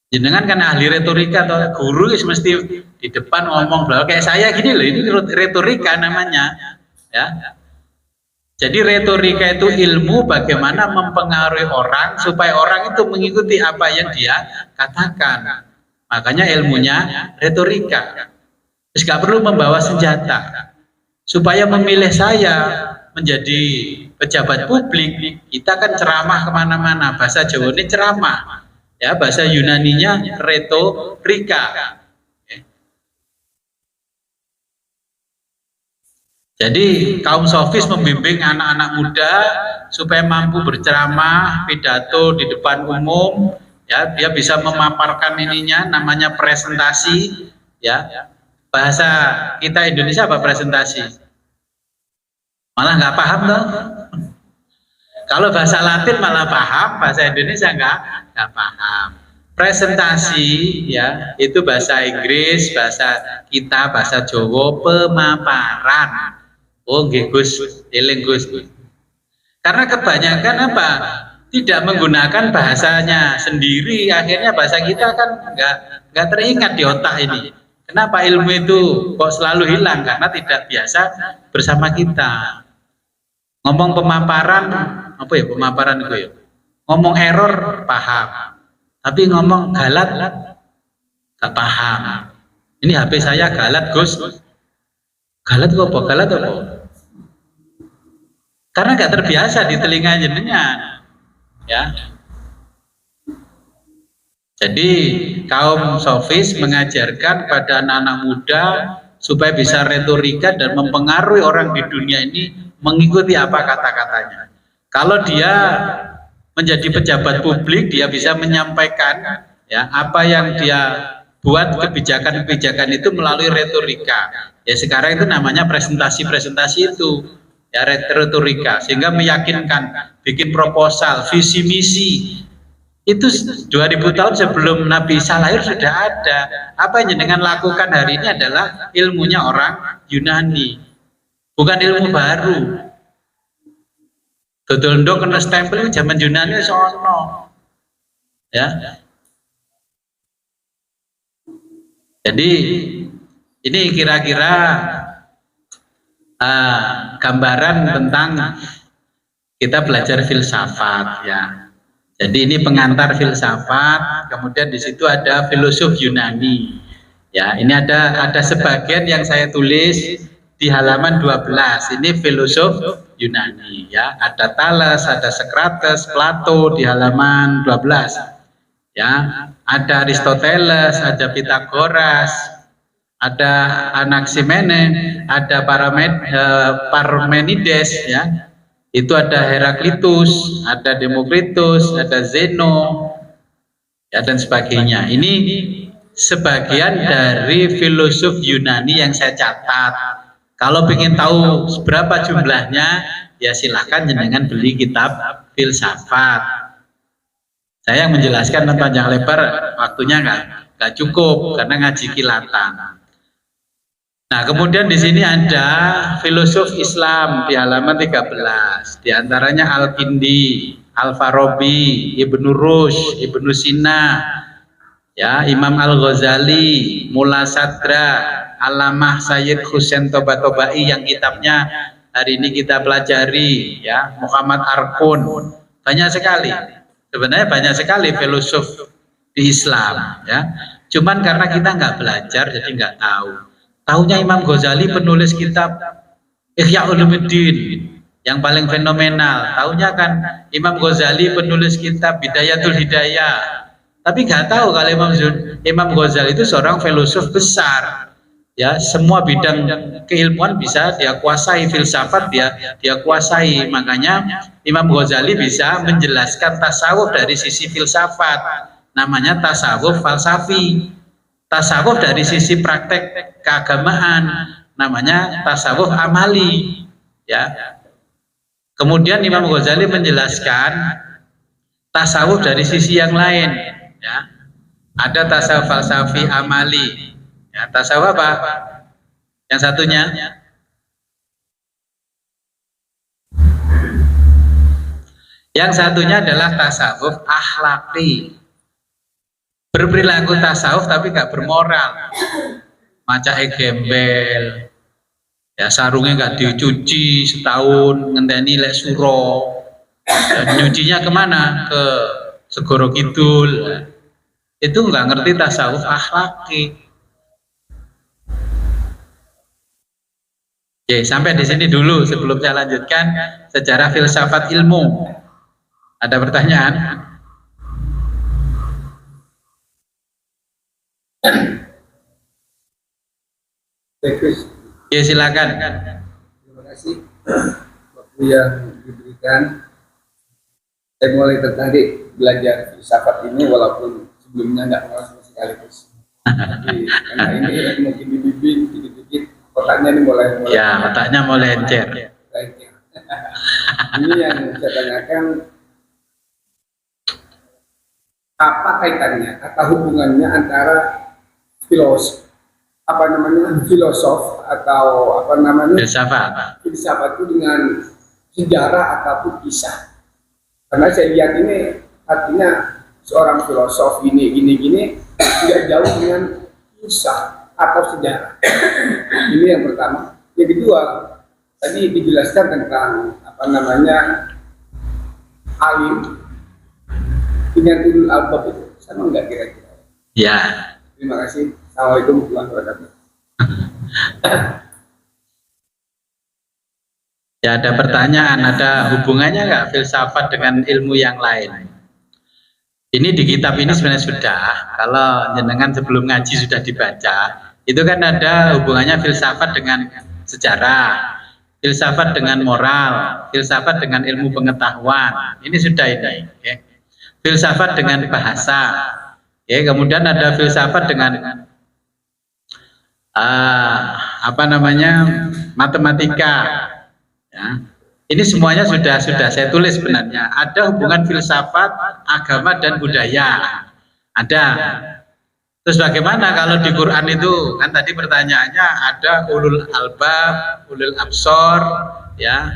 Jenengan kan ahli retorika atau guru mesti di depan ngomong kayak saya gini loh, ini retorika namanya ya. Jadi retorika itu ilmu bagaimana mempengaruhi orang supaya orang itu mengikuti apa yang dia katakan. Makanya ilmunya retorika. Terus gak perlu membawa senjata. Supaya memilih saya menjadi pejabat publik, kita kan ceramah kemana-mana. Bahasa Jawa ini ceramah. Ya, bahasa Yunaninya retorika. Jadi kaum sofis membimbing anak-anak muda supaya mampu berceramah, pidato di depan umum, ya dia bisa memaparkan ininya, namanya presentasi, ya. Bahasa kita Indonesia apa presentasi? Malah nggak paham loh. Kalau bahasa Latin malah paham, bahasa Indonesia nggak paham. Presentasi ya itu bahasa Inggris, bahasa kita bahasa Jawa pemaparan. Oh nggih Gus, eling Gus. Karena kebanyakan apa? Tidak menggunakan bahasanya sendiri, akhirnya bahasa kita kan nggak teringat di otak ini. Kenapa ilmu itu kok selalu hilang? Karena tidak biasa bersama kita. Ngomong pemaparan, apa ya pemaparan itu ya? Ngomong error paham, tapi ngomong galat nggak paham. Ini HP saya galat Gus. Galat apa? Galat apa? Karena nggak terbiasa di telinga jenengan, ya. Jadi kaum sofis mengajarkan pada anak-anak muda supaya bisa retorika dan mempengaruhi orang di dunia ini mengikuti apa kata-katanya. Kalau dia menjadi pejabat publik, dia bisa menyampaikan ya apa yang dia buat kebijakan-kebijakan itu melalui retorika. Ya sekarang itu namanya presentasi-presentasi itu. Ya retorika, sehingga meyakinkan, bikin proposal, visi misi itu 2000 tahun sebelum Nabi Isa lahir sudah ada. Apa yang jenengan lakukan hari ini adalah ilmunya orang Yunani, bukan ilmu baru. Dodol ndok kena stempel zaman Yunani sono ya. Jadi ini kira-kira gambaran tentang kita belajar filsafat ya. Jadi ini pengantar filsafat, kemudian di situ ada filosof Yunani. Ya, ini ada sebagian yang saya tulis di halaman 12. Ini filosof Yunani ya. Ada Thales, ada Socrates, Plato di halaman 12. Ya, ada Aristoteles, ada Pythagoras, ada Anaximene, ada Parmenides ya. Itu ada Heraklitus, ada Demokritus, ada Zeno, ya dan sebagainya. Ini sebagian dari filosof Yunani yang saya catat. Kalau ingin tahu berapa jumlahnya, ya silahkan jenengan beli kitab filsafat. Saya menjelaskan panjang lebar, waktunya nggak cukup karena ngaji kilatan. Nah, kemudian di sini ada filosof Islam di halaman 13. Di antaranya Al-Kindi, Al-Farabi, Ibnu Rushd, Ibnu Sina, ya, Imam Al-Ghazali, Mulla Sadra, Allamah Sayyid Husain Toba-Tobai yang kitabnya hari ini kita pelajari, ya, Muhammad Arkun. Banyak sekali. Sebenarnya banyak sekali filosof di Islam, ya. Cuman karena kita nggak belajar jadi nggak tahu. Tahunya Imam Ghazali penulis kitab Ihya Ulumuddin yang paling fenomenal. Tahunya kan Imam Ghazali penulis kitab Bidayatul Hidayah. Tapi nggak tahu kalau Imam Ghazali itu seorang filosof besar. Ya, semua bidang keilmuan bisa dia kuasai, filsafat dia kuasai. Makanya Imam Ghazali bisa menjelaskan tasawuf dari sisi filsafat. Namanya tasawuf falsafi. Tasawuf dari sisi praktek keagamaan namanya tasawuf amali, ya. Kemudian Imam Ghazali menjelaskan tasawuf dari sisi yang lain, ya. Ada tasawuf falsafi amali, ya. Tasawuf apa? Yang satunya adalah tasawuf akhlaki. Berperilaku tasawuf tapi gak bermoral, macake gembel, ya sarungnya gak dicuci setahun, ngenteni lek suro, dan nyucinya kemana? Ke Segoro Kidul. Itu nggak ngerti tasawuf akhlaki. Oke, sampai di sini dulu sebelum saya lanjutkan sejarah filsafat ilmu. Ada pertanyaan? Ya silakan.
Terima kasih waktu yang diberikan. Saya mulai tertarik belajar filsafat ini walaupun sebelumnya nggak pernah sama sekali. Karena ini mungkin dibimbing dikit-dikit otaknya ini mulai
ya otaknya mau lencer.
Ini yang saya tanyakan, apa kaitannya atau hubungannya antara filosof atau filsafat itu dengan sejarah ataupun kisah? Karena saya lihat ini artinya seorang filosof ini tidak jauh dengan kisah atau sejarah. Ini yang pertama. Yang kedua, tadi dijelaskan tentang alim dengan ulul albab itu sama nggak kira-kira?
Ya.
Terima kasih. Assalamualaikum warahmatullahi wabarakatuh.
Ya, ada pertanyaan, ada hubungannya nggak filsafat dengan ilmu yang lain? Ini di kitab ini sebenarnya sudah, kalau jenengan sebelum ngaji sudah dibaca, itu kan ada hubungannya filsafat dengan sejarah, filsafat dengan moral, filsafat dengan ilmu pengetahuan. Ini sudah ini. Okay. Filsafat dengan bahasa. Okay. Kemudian ada filsafat dengan matematika. Ya. Ini semuanya sudah saya tulis sebenarnya. Ada hubungan filsafat, agama dan budaya. Ada. Terus bagaimana kalau di Quran itu kan tadi pertanyaannya ada ulul albab, ulul absor, ya,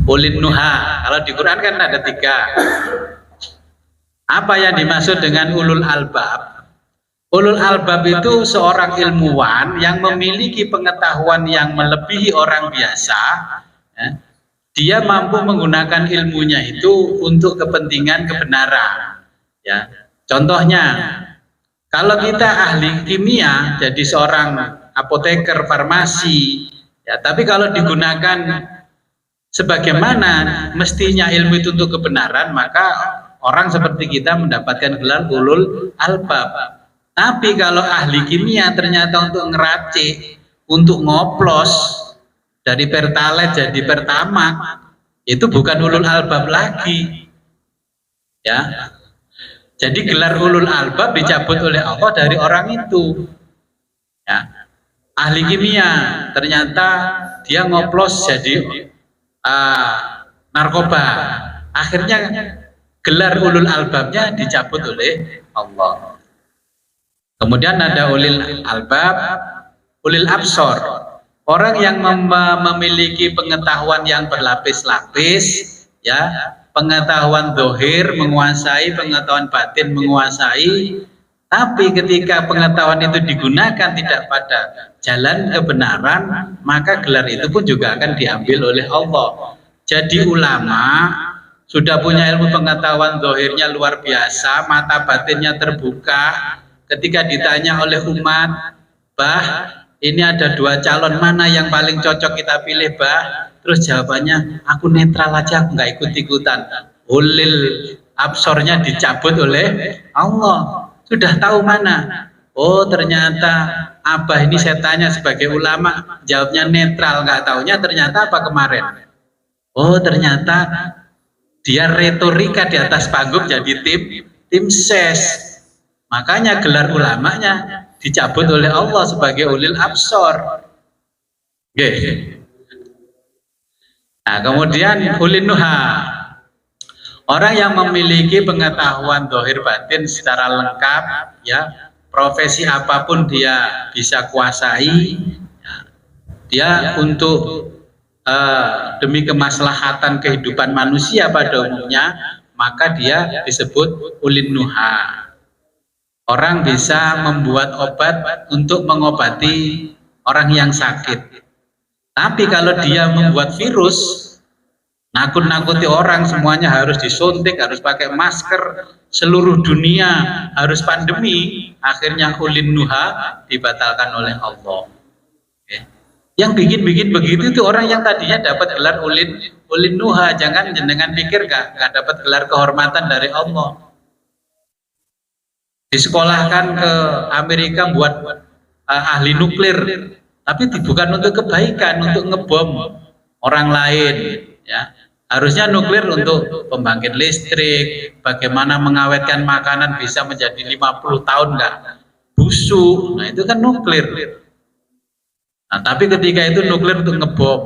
ulin nuha. Kalau di Quran kan ada 3. Apa yang dimaksud dengan ulul albab? Ulul albab itu seorang ilmuwan yang memiliki pengetahuan yang melebihi orang biasa, ya. Dia mampu menggunakan ilmunya itu untuk kepentingan kebenaran, ya. Contohnya, kalau kita ahli kimia, jadi seorang apoteker, farmasi, ya, tapi kalau digunakan sebagaimana mestinya ilmu itu untuk kebenaran, maka orang seperti kita mendapatkan gelar ulul albab. Tapi kalau ahli kimia ternyata untuk ngeracik, untuk ngoplos dari pertalite jadi pertamax, itu bukan ulul albab lagi, ya. Jadi gelar ulul albab dicabut oleh Allah dari orang itu, ya. Ahli kimia ternyata dia ngoplos jadi narkoba, akhirnya gelar ulul albabnya dicabut oleh Allah. Kemudian ada ulil albab, ulil absor, orang yang memiliki pengetahuan yang berlapis-lapis, ya, pengetahuan zahir menguasai, pengetahuan batin menguasai, tapi ketika pengetahuan itu digunakan tidak pada jalan kebenaran, maka gelar itu pun juga akan diambil oleh Allah. Jadi ulama sudah punya ilmu pengetahuan zahirnya luar biasa, mata batinnya terbuka. Ketika ditanya oleh umat, bah, ini ada 2 calon, mana yang paling cocok kita pilih, bah? Terus jawabannya, aku netral aja, aku nggak ikut-ikutan. Ulil absornya dicabut oleh Allah. Sudah tahu mana? Oh, ternyata Abah ini saya tanya sebagai ulama, jawabnya netral, nggak taunya ternyata apa kemarin? Oh, ternyata dia retorika di atas panggung jadi tim ses. Makanya gelar ulamanya dicabut oleh Allah sebagai ulil absor. Okay. Nah, kemudian ulil nuha, orang yang memiliki pengetahuan zahir batin secara lengkap, ya, profesi apapun dia bisa kuasai, ya, dia untuk demi kemaslahatan kehidupan manusia pada umumnya, maka dia disebut ulil nuha. Orang bisa membuat obat untuk mengobati orang yang sakit. Tapi kalau dia membuat virus, nakut-nakuti orang, semuanya harus disuntik, harus pakai masker, seluruh dunia harus pandemi, akhirnya ulil nuha dibatalkan oleh Allah. Oke. Yang bikin begitu itu orang yang tadinya dapat gelar ulil nuha. Jangan jenengan pikir nggak dapat gelar kehormatan dari Allah. Disekolahkan ke Amerika buat ahli nuklir, tapi bukan untuk kebaikan, untuk ngebom orang lain, ya. Harusnya nuklir untuk pembangkit listrik, bagaimana mengawetkan makanan bisa menjadi 50 tahun nggak busuk. Nah, itu kan nuklir. Nah, tapi ketika itu nuklir untuk ngebom,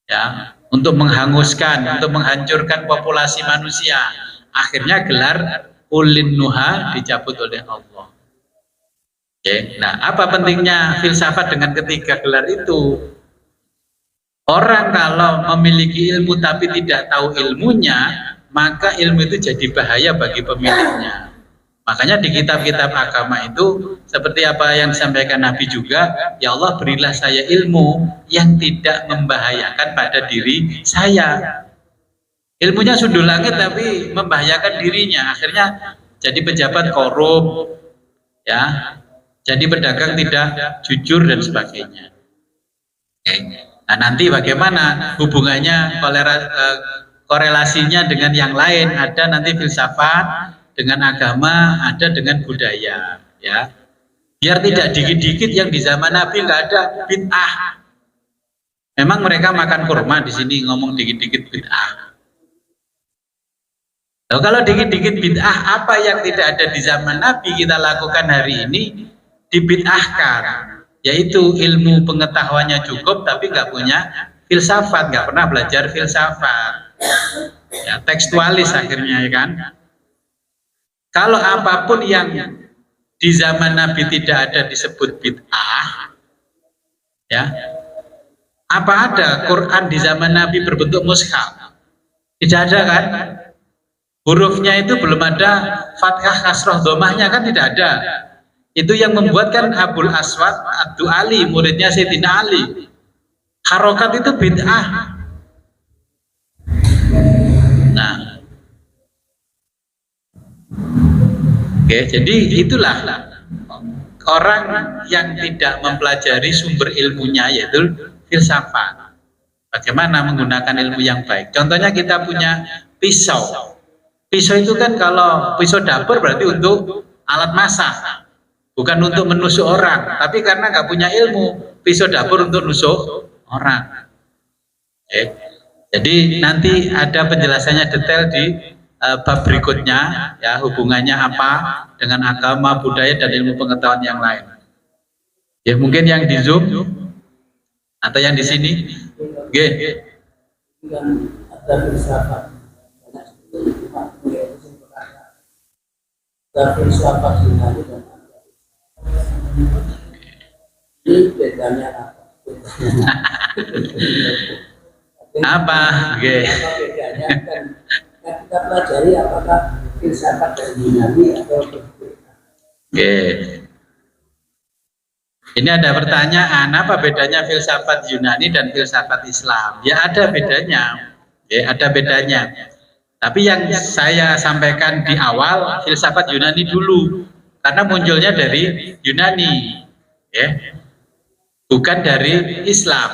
ya, untuk menghanguskan, untuk menghancurkan populasi manusia, akhirnya gelar ulil nuha dicabut oleh Allah. Oke. Nah, apa pentingnya filsafat dengan ketiga gelar itu? Orang kalau memiliki ilmu tapi tidak tahu ilmunya, maka ilmu itu jadi bahaya bagi pemiliknya. Makanya di kitab-kitab agama itu seperti apa yang disampaikan Nabi juga, ya Allah berilah saya ilmu yang tidak membahayakan pada diri saya. Ilmunya sundul langit tapi membahayakan dirinya, akhirnya jadi pejabat korup, ya, jadi pedagang tidak jujur dan sebagainya. Nah, nanti bagaimana hubungannya, korelasinya dengan yang lain? Ada nanti filsafat dengan agama, ada dengan budaya, ya. Biar tidak dikit-dikit yang di zaman Nabi nggak ada bid'ah. Memang mereka makan kurma di sini ngomong dikit-dikit bid'ah. Nah, kalau dikit-dikit bid'ah, apa yang tidak ada di zaman Nabi kita lakukan hari ini dibid'ahkan, yaitu ilmu pengetahuannya cukup tapi nggak punya filsafat, nggak pernah belajar filsafat, ya, tekstualis akhirnya, ya kan. Kalau apapun yang di zaman Nabi tidak ada disebut bid'ah, ya. Apa ada Quran di zaman Nabi berbentuk mushaf? Tidak ada kan? Hurufnya itu belum ada fathah, kasroh, domahnya kan tidak ada. Itu yang membuat kan Abul Aswad Ad-Du'ali, muridnya Sayyidina Ali. Harokat itu bid'ah. Nah, oke, jadi itulah orang yang tidak mempelajari sumber ilmunya, yaitu filsafat. Bagaimana menggunakan ilmu yang baik. Contohnya kita punya pisau. Pisau itu kan kalau pisau dapur berarti untuk alat masak, bukan untuk menusuk orang. Tapi karena nggak punya ilmu, pisau dapur untuk nusuk orang. Jadi nanti ada penjelasannya detail di bab berikutnya, ya, hubungannya apa dengan agama, budaya, dan ilmu pengetahuan yang lain. Ya, mungkin yang di Zoom atau yang di sini. Oke.
Ada filsafat, ada filsafat Yunani dan ini bedanya apa?
Apa? Oke.
Apa bedanya kan kita pelajari apakah filsafat dari Yunani atau berbeda?
Oke. Ini ada pertanyaan, apa bedanya filsafat Yunani dan filsafat Islam? Ya ada bedanya, ya ada bedanya. Tapi yang saya sampaikan di awal, filsafat Yunani dulu, karena munculnya dari Yunani, ya, bukan dari Islam.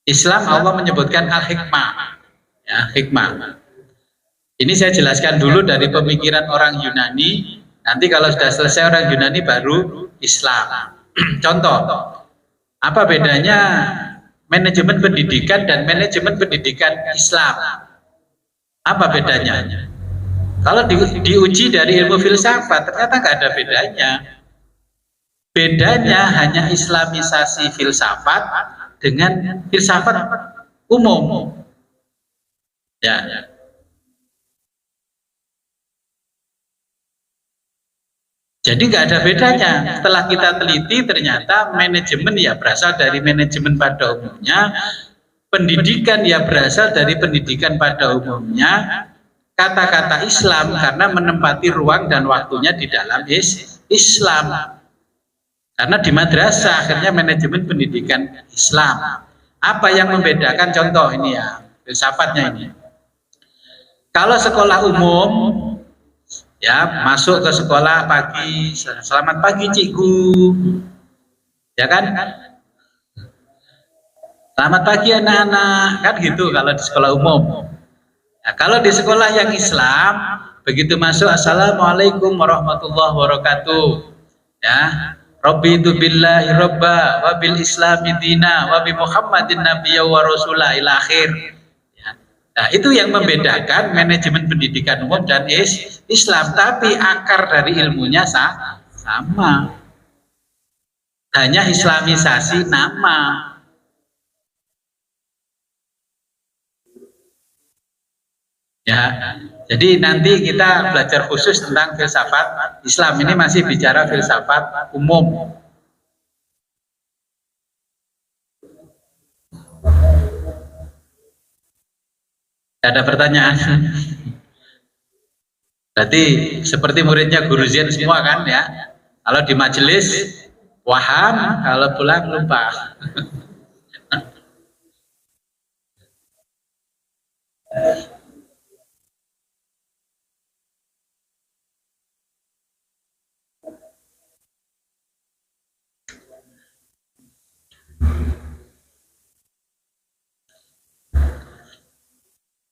Islam Allah menyebutkan al-hikmah, ya, hikmah. Ini saya jelaskan dulu dari pemikiran orang Yunani. Nanti kalau sudah selesai orang Yunani baru Islam. Contoh, apa bedanya manajemen pendidikan dan manajemen pendidikan Islam? Apa bedanya? Kalau diuji dari ilmu filsafat, ternyata nggak ada bedanya. Bedanya hanya islamisasi filsafat dengan filsafat umum. Ya. Jadi nggak ada bedanya. Setelah kita teliti, ternyata manajemen ya berasal dari manajemen pada umumnya, pendidikan ya berasal dari pendidikan pada umumnya, kata-kata Islam karena menempati ruang dan waktunya di dalam Islam. Karena di madrasah akhirnya manajemen pendidikan Islam. Apa yang membedakan? Contoh ini ya, filsafatnya ini. Kalau sekolah umum, ya, masuk ke sekolah pagi, selamat pagi cikgu, ya kan? Selamat pagi anak-anak, kan gitu kalau di sekolah umum. Nah, kalau di sekolah yang Islam, begitu masuk assalamualaikum warahmatullahi wabarakatuh, ya, Rabbitu billahi robba wa bil islami dina wa bi Muhammadin nabiyya wa rasulah ila akhir. Nah, itu yang membedakan manajemen pendidikan umum dan Islam, tapi akar dari ilmunya sama. Hanya islamisasi nama. Ya, jadi nanti kita belajar khusus tentang filsafat Islam. Ini masih bicara filsafat umum. Ada pertanyaan? Berarti seperti muridnya Guru Zen semua kan ya? Kalau di majelis paham, kalau pulang lupa.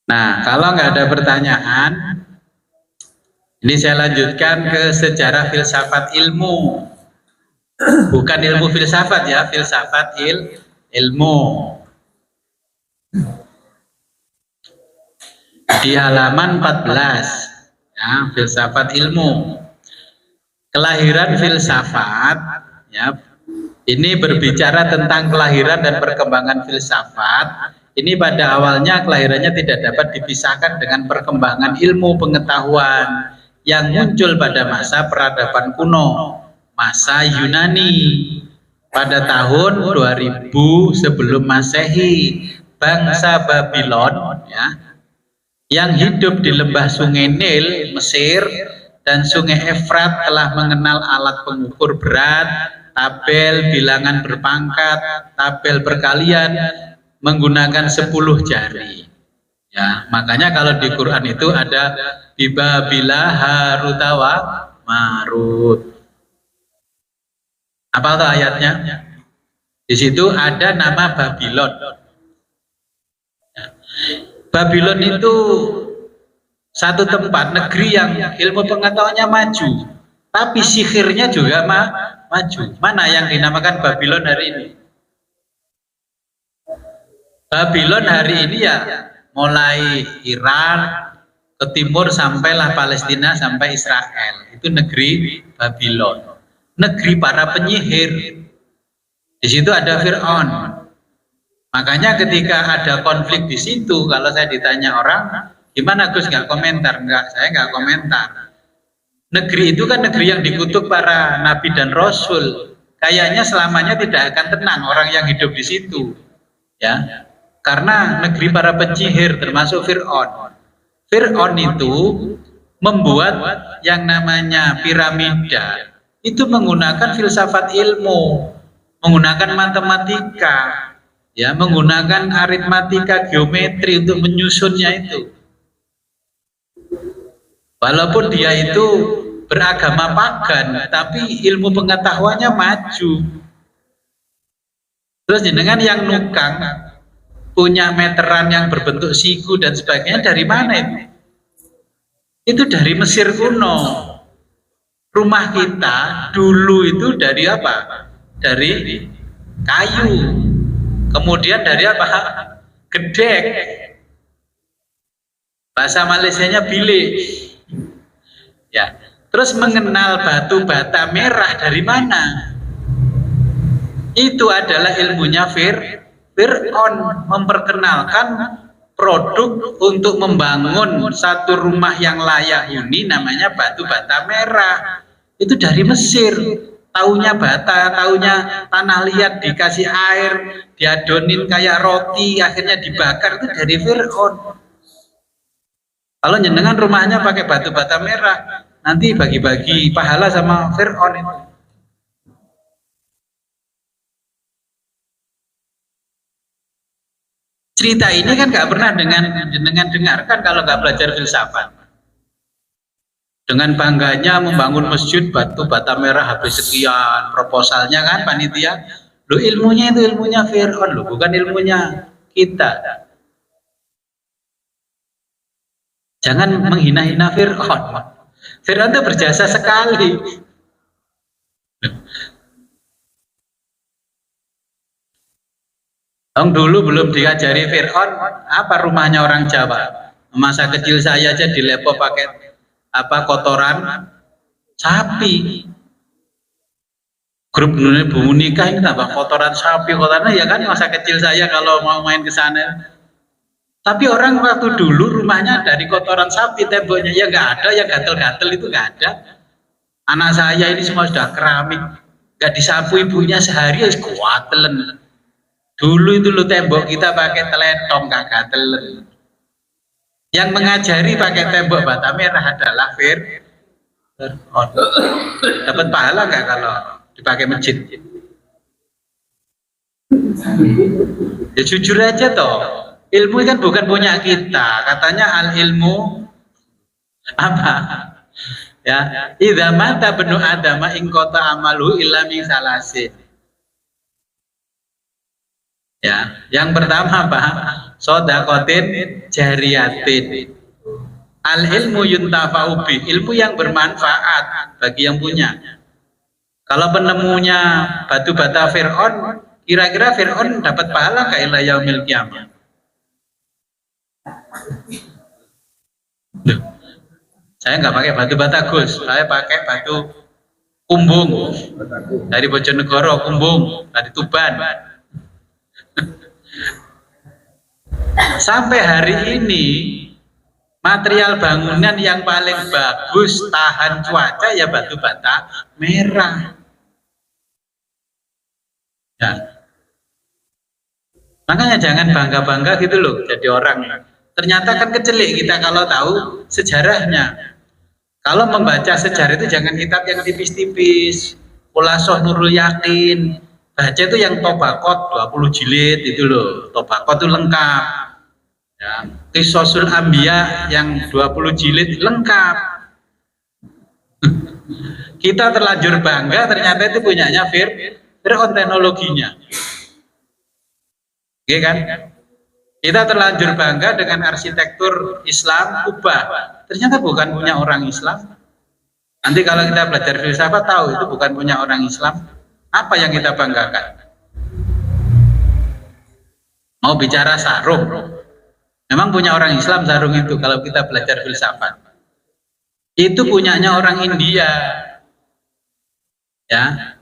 Nah, kalau nggak ada pertanyaan, ini saya lanjutkan ke sejarah filsafat ilmu. Bukan ilmu filsafat ya, filsafat ilmu. Di halaman 14, ya, filsafat ilmu. Kelahiran filsafat, ya, ini berbicara tentang kelahiran dan perkembangan filsafat. Ini pada awalnya kelahirannya tidak dapat dipisahkan dengan perkembangan ilmu pengetahuan yang muncul pada masa peradaban kuno, masa Yunani. Pada tahun 2000 sebelum Masehi, bangsa Babylon, ya, yang hidup di lembah Sungai Nil, Mesir, dan Sungai Efrat telah mengenal alat pengukur berat, tabel bilangan berpangkat, tabel perkalian menggunakan 10 jari. Ya, makanya kalau di Quran itu ada Bibabila Harutawa Marut. Apa tuh ayatnya? Di situ ada nama Babylon. Babylon itu satu tempat negeri yang ilmu pengetahuannya maju, tapi sihirnya juga maju. Mana yang dinamakan Babylon hari ini? Babylon hari ini ya mulai Iran ke timur sampailah Palestina sampai Israel. Itu negeri Babylon, negeri para penyihir. Di situ ada Fir'aun. Makanya ketika ada konflik di situ, kalau saya ditanya orang, gimana Gus, nggak komentar? Enggak, saya nggak komentar. Negeri itu kan negeri yang dikutuk para nabi dan rasul. Kayaknya selamanya tidak akan tenang orang yang hidup di situ, ya. Karena negeri para penyihir termasuk Fir'aun. Fir'aun itu membuat yang namanya piramida. Itu menggunakan filsafat ilmu, menggunakan matematika, ya, menggunakan aritmatika, geometri untuk menyusunnya itu. Walaupun dia itu beragama pagan, tapi ilmu pengetahuannya maju. Terus jenengan yang nukang punya meteran yang berbentuk siku dan sebagainya dari mana itu? Itu dari Mesir kuno. Rumah kita dulu itu dari apa? Dari kayu. Kemudian dari apa? Gedek. Bahasa Malaysianya bilik. Ya, terus mengenal batu bata merah dari mana? Itu adalah ilmunya Fir'aun, memperkenalkan produk untuk membangun satu rumah yang layak huni namanya batu bata merah. Itu dari Mesir. Taunya bata, taunya tanah liat dikasih air, diadonin kayak roti, akhirnya dibakar, itu dari Fir'aun. Kalau jenengan rumahnya pakai batu bata merah, nanti bagi-bagi pahala sama Fir'aun itu. Cerita ini kan nggak pernah jenengan dengarkan kalau nggak belajar filsafat. Dengan bangganya membangun masjid batu bata merah habis sekian proposalnya kan panitia. Loh, ilmunya itu ilmunya Fir'aun loh, bukan ilmunya kita. Jangan menghina-hina Fir'aun. Fir'aun itu berjasa sekali. Dulu belum diajari Fir'aun apa rumahnya orang Jawa. Masa kecil saya aja dilepo pakai apa kotoran sapi. Grup Bu nikah ini apa kotoran sapi, kotoran ya kan masa kecil saya kalau mau main ke sana. Tapi orang waktu dulu rumahnya dari kotoran sapi, temboknya ya nggak ada, yang gatel-gatel itu nggak ada. Anak saya ini semua sudah keramik, nggak disapu ibunya sehari ya kuatelen. Dulu itu lo tembok kita pakai teletong nggak gatelen. Yang mengajari pakai tembok bata merah adalah Fir'aun. Dapat pahala nggak kalau dipakai masjid? Ya jujur aja toh. Ilmu kan bukan punya kita. Katanya al ilmu apa? Ya, idza mata benu adama ing kota amalu illa min salasin. Ya, yang pertama apa? Sodakotin jariyatin. Al ilmu yuntafa'u bi, ilmu yang bermanfaat bagi yang punya. Kalau penemunya batu bata Fir'aun, kira-kira Fir'aun dapat pahala nggak ila yaumil qiyamah? Saya nggak pakai batu bata Gus, saya pakai batu kumbung dari Bojonegoro, kumbung dari Tuban. Sampai hari ini material bangunan yang paling bagus tahan cuaca ya batu bata merah. Ya. Makanya jangan bangga-bangga gitu loh jadi orang. Ternyata kan kecelik kita kalau tahu sejarahnya. Kalau membaca sejarah itu jangan kitab yang tipis-tipis. Khulasoh Nurul Yakin. Baca itu yang Tobaqot 20 jilid itu loh. Tobaqot itu lengkap. Ya. Qisasul Anbiya yang 20 jilid lengkap. Kita terlanjur bangga ternyata itu punyanya Fir'aun teknologinya. Iya kan? Kita terlanjur bangga dengan arsitektur Islam Kubah. Ternyata bukan punya orang Islam. Nanti kalau kita belajar filsafat tahu itu bukan punya orang Islam. Apa yang kita banggakan? Mau bicara sarung. Memang punya orang Islam sarung itu kalau kita belajar filsafat. Itu punyanya orang India. Ya.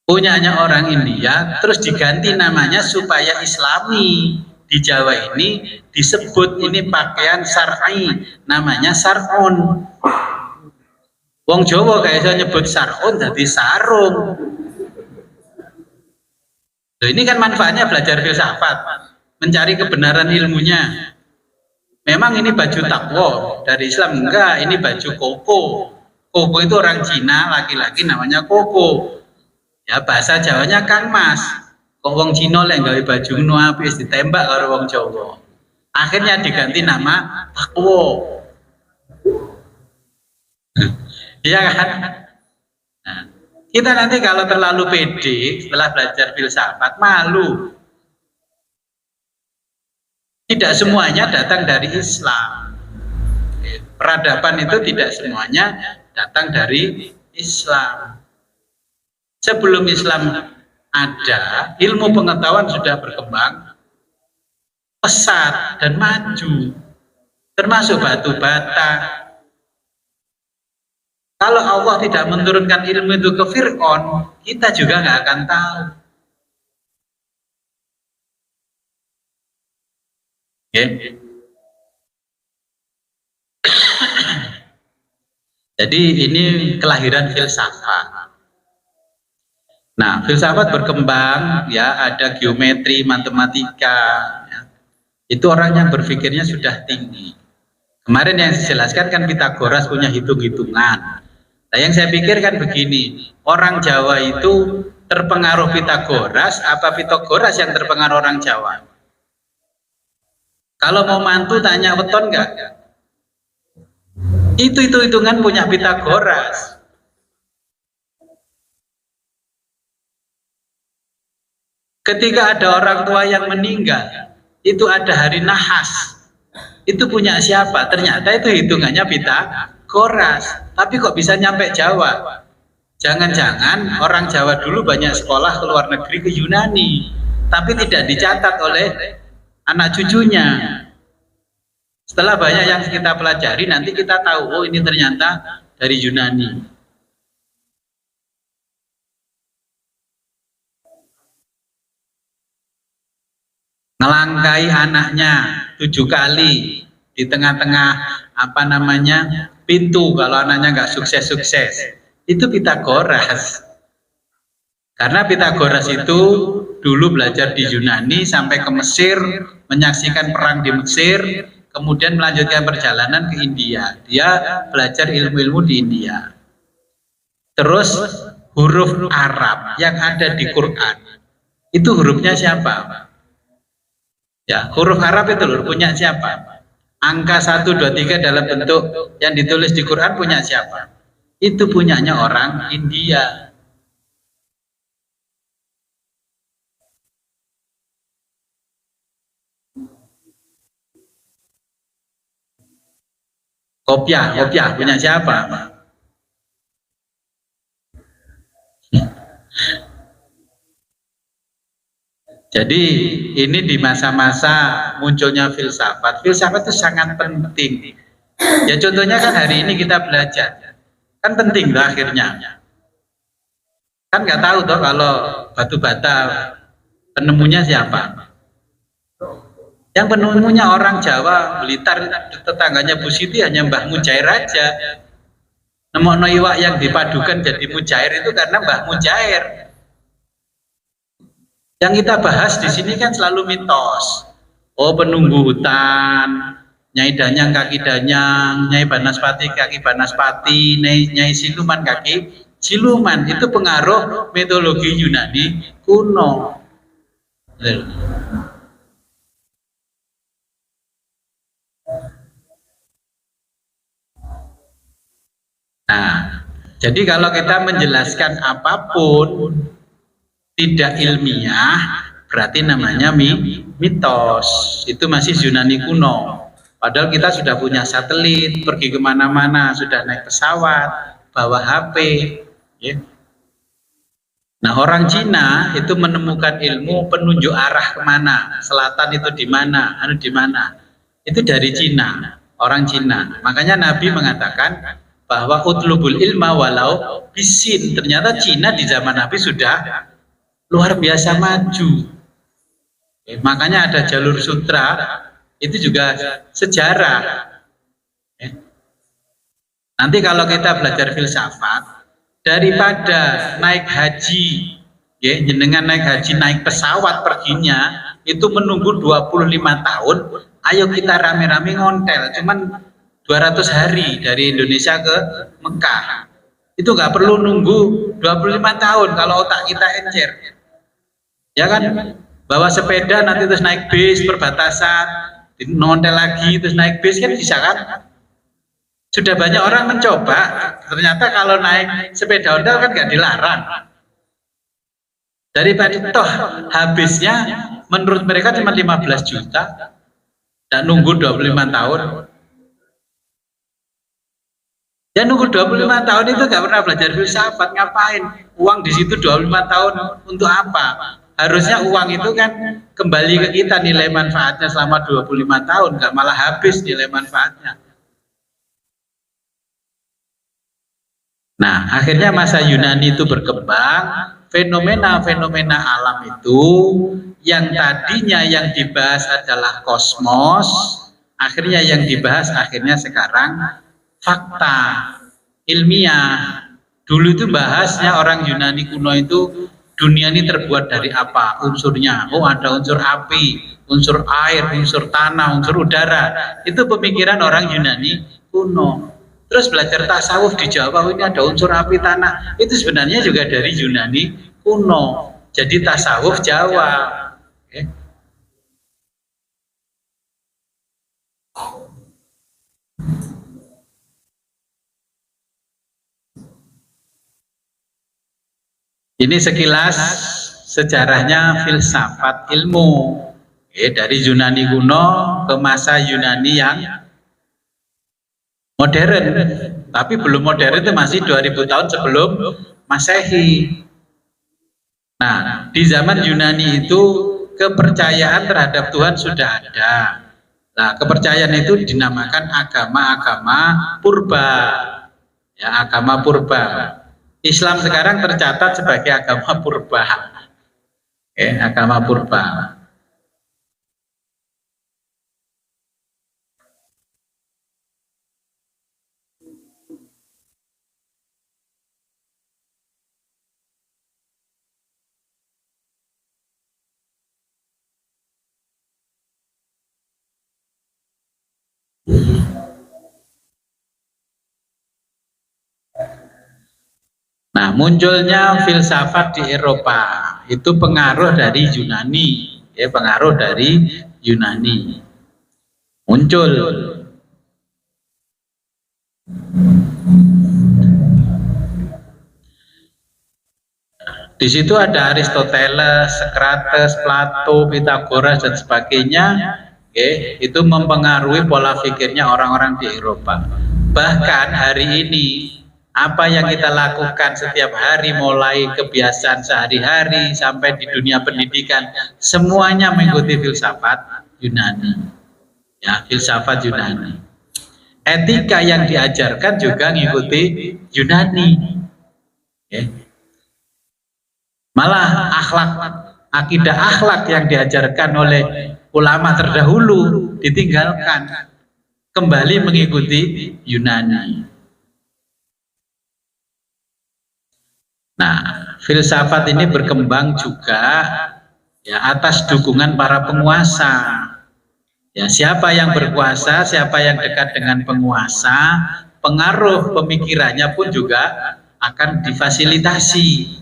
Punyanya orang India, terus diganti namanya supaya Islami. Di Jawa ini disebut ini pakaian syar'i, namanya sar'un. Wong Jawa kayak saya nyebut sar'un jadi sarung. Loh, ini kan manfaatnya belajar filsafat, mencari kebenaran ilmunya. Memang ini baju takwa dari Islam, enggak, ini baju koko. Koko itu orang Cina, laki-laki namanya koko. Ya bahasa Jawanya Kang Mas. Kok wong Cina lek gawe baju ngono apik ditembak karo wong Jawa. Akhirnya diganti nama takwa. Iya kan? Nah, kita nanti kalau terlalu pede setelah belajar filsafat malu. Tidak semuanya datang dari Islam. Peradaban itu tidak semuanya datang dari Islam. Sebelum Islam ada, ilmu pengetahuan sudah berkembang pesat dan maju, termasuk batu bata. Kalau Allah tidak menurunkan ilmu itu ke Fir'aun, kita juga nggak akan tahu. Okay. Jadi ini kelahiran filsafat. Nah, filsafat berkembang, ya ada geometri, matematika. Ya. Itu orang yang berpikirnya sudah tinggi. Kemarin yang dijelaskan kan Pitagoras punya hitung-hitungan. Nah, yang saya pikir kan begini, orang Jawa itu terpengaruh Pitagoras, apa Pitagoras yang terpengaruh orang Jawa? Kalau mau mantu tanya weton enggak? Itu hitungan punya Pitagoras. Ketika ada orang tua yang meninggal, itu ada hari nahas. Itu punya siapa? Ternyata itu hitungannya Pitagoras. Tapi kok bisa nyampe Jawa? Jangan-jangan orang Jawa dulu banyak sekolah ke luar negeri ke Yunani, tapi tidak dicatat oleh anak cucunya. Setelah banyak yang kita pelajari, nanti kita tahu, oh ini ternyata dari Yunani. Ngelangkai anaknya 7 kali di tengah-tengah apa namanya pintu kalau anaknya nggak sukses-sukses. Itu Pitagoras. Karena Pitagoras itu dulu belajar di Yunani sampai ke Mesir, menyaksikan perang di Mesir, kemudian melanjutkan perjalanan ke India. Dia belajar ilmu-ilmu di India. Terus huruf Arab yang ada di Quran, itu hurufnya siapa? Ya, huruf Arab itu loh, punya siapa? Angka 1, 2, 3 dalam bentuk yang ditulis di Quran punya siapa? Itu punyanya orang India. Kopiah punya siapa? Jadi ini di masa-masa munculnya filsafat. Filsafat itu sangat penting. Ya contohnya kan hari ini kita belajar. Kan penting loh akhirnya. Kan nggak tahu toh kalau batu bata penemunya siapa. Yang penemunya orang Jawa, Blitar, tetangganya Bu Siti hanya Mbah Mujair aja. Nemokno iwak yang dipadukan jadi mujair itu karena Mbah Mujair. Yang kita bahas di sini kan selalu mitos. Oh penunggu hutan, Nyai Danyang kaki Danyang, Nyai Banaspati kaki Banaspati, Nyai Siluman kaki Siluman. Itu pengaruh mitologi Yunani kuno. Nah, jadi kalau kita menjelaskan apapun tidak ilmiah, berarti namanya mitos. Itu masih Yunani kuno. Padahal kita sudah punya satelit, pergi kemana-mana, sudah naik pesawat, bawa HP. Ya. Nah, orang Cina itu menemukan ilmu penunjuk arah kemana, selatan itu di mana, di mana. Itu dari Cina, orang Cina. Makanya Nabi mengatakan bahwa utlubul ilma walau bisin. Ternyata Cina di zaman Nabi sudah luar biasa maju. Makanya ada jalur sutra, itu juga sejarah. Nanti kalau kita belajar filsafat, daripada naik haji, jenengan naik haji, naik pesawat perginya, itu menunggu 25 tahun, ayo kita rame-rame ngontel, cuman 200 hari dari Indonesia ke Mekah. Itu nggak perlu nunggu 25 tahun kalau otak kita encer. Ya kan? Bawa sepeda nanti terus naik bis perbatasan, nontel lagi terus naik bis, kan bisa kan? Sudah banyak orang mencoba, ternyata kalau naik sepeda ontel kan nggak dilarang. Daripada toh habisnya menurut mereka cuma 15 juta dan nunggu 25 tahun. Ya nunggu 25 tahun itu nggak pernah belajar filsafat, ngapain? Uang di situ 25 tahun untuk apa? Harusnya uang itu kan kembali ke kita, nilai manfaatnya selama 25 tahun, nggak malah habis nilai manfaatnya. Nah, akhirnya masa Yunani itu berkembang, fenomena-fenomena alam itu yang tadinya yang dibahas adalah kosmos, akhirnya yang dibahas akhirnya sekarang fakta ilmiah. Dulu itu bahasnya orang Yunani kuno itu dunia ini terbuat dari apa unsurnya. Oh, ada unsur api, unsur air, unsur tanah, unsur udara. Itu pemikiran orang Yunani kuno. Terus belajar tasawuf di Jawa, ini ada unsur api, tanah. Itu sebenarnya juga dari Yunani kuno. Jadi tasawuf Jawa. Okay. Ini sekilas sejarahnya filsafat ilmu, dari Yunani kuno ke masa Yunani yang modern. Tapi belum modern itu masih 2000 tahun sebelum Masehi. Nah, di zaman Yunani itu kepercayaan terhadap Tuhan sudah ada. Nah, kepercayaan itu dinamakan agama-agama purba. Ya, agama purba. Islam sekarang tercatat sebagai agama purba. Agama purba. Nah, munculnya filsafat di Eropa itu pengaruh dari Yunani, pengaruh dari Yunani muncul. Di situ ada Aristoteles, Socrates, Plato, Pythagoras dan sebagainya. Itu mempengaruhi pola pikirnya orang-orang di Eropa. Bahkan hari ini apa yang kita lakukan setiap hari, mulai kebiasaan sehari-hari sampai di dunia pendidikan, semuanya mengikuti filsafat Yunani. Ya, filsafat Yunani. Etika yang diajarkan juga mengikuti Yunani. Malah akhlak, akidah akhlak yang diajarkan oleh ulama terdahulu ditinggalkan, kembali mengikuti Yunani. Nah, filsafat ini berkembang juga ya atas dukungan para penguasa. Ya, siapa yang berkuasa, siapa yang dekat dengan penguasa, pengaruh pemikirannya pun juga akan difasilitasi.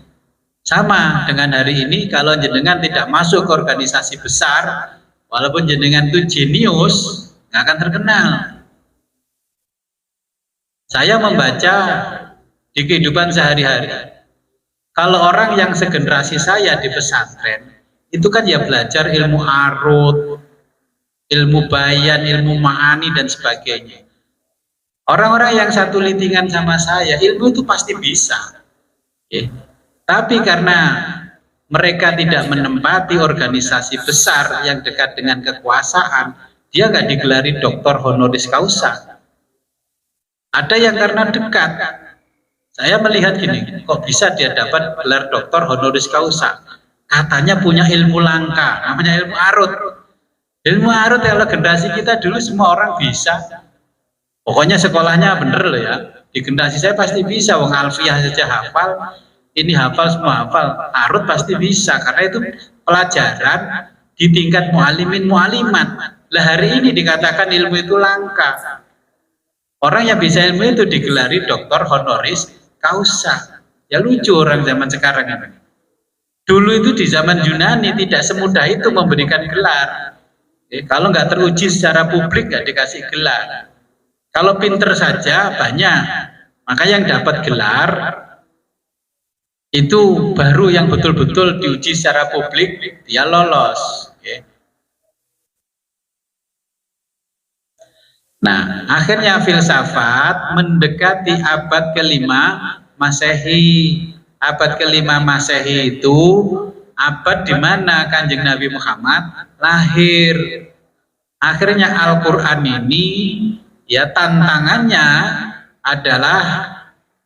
Sama dengan hari ini, kalau jenengan tidak masuk ke organisasi besar, walaupun jenengan itu jenius, nggak akan terkenal. Saya membaca di kehidupan sehari-hari, kalau orang yang segenerasi saya di pesantren, itu kan ya belajar ilmu arut, ilmu bayan, ilmu ma'ani dan sebagainya. Orang-orang yang satu lintingan sama saya, ilmu itu pasti bisa. Ya. Tapi karena mereka tidak menempati organisasi besar yang dekat dengan kekuasaan, dia nggak digelari doktor honoris causa. Ada yang karena dekat. Saya melihat gini, kok bisa dia dapat gelar doktor honoris causa? Katanya punya ilmu langka, namanya ilmu arut. Ilmu arut kalau generasi kita dulu semua orang bisa. Pokoknya sekolahnya bener loh ya. Di generasi saya pasti bisa. Wong alfiah saja hafal. Ini hafal semua hafal. Arut pasti bisa. Karena itu pelajaran di tingkat mu'alimin mu'alimat. Lah hari ini dikatakan ilmu itu langka. Orang yang bisa ilmu itu digelari doktor honoris causa. Ya lucu orang zaman sekarang ini. Dulu itu di zaman Yunani tidak semudah itu memberikan gelar. Kalau nggak teruji secara publik nggak dikasih gelar. Kalau pinter saja banyak, maka yang dapat gelar itu baru yang betul-betul diuji secara publik dia lolos. Nah, akhirnya filsafat mendekati abad ke-5 Masehi. Abad ke-5 Masehi itu abad di mana Kanjeng Nabi Muhammad lahir. Akhirnya Al-Quran ini ya tantangannya adalah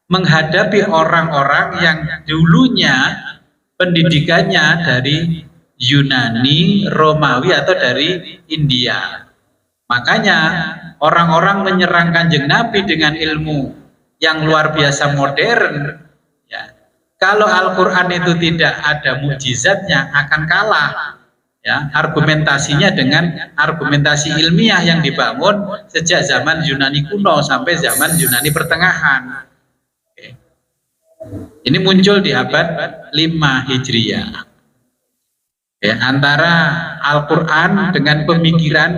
menghadapi orang-orang yang dulunya pendidikannya dari Yunani, Romawi atau dari India. Makanya orang-orang menyerang Kanjeng Nabi dengan ilmu yang luar biasa modern. Ya. Kalau Al-Quran itu tidak ada mukjizatnya akan kalah. Ya, argumentasinya dengan argumentasi ilmiah yang dibangun sejak zaman Yunani kuno sampai zaman Yunani pertengahan. Oke. Ini muncul di abad 5 Hijriah. Ya, antara Al-Quran dengan pemikiran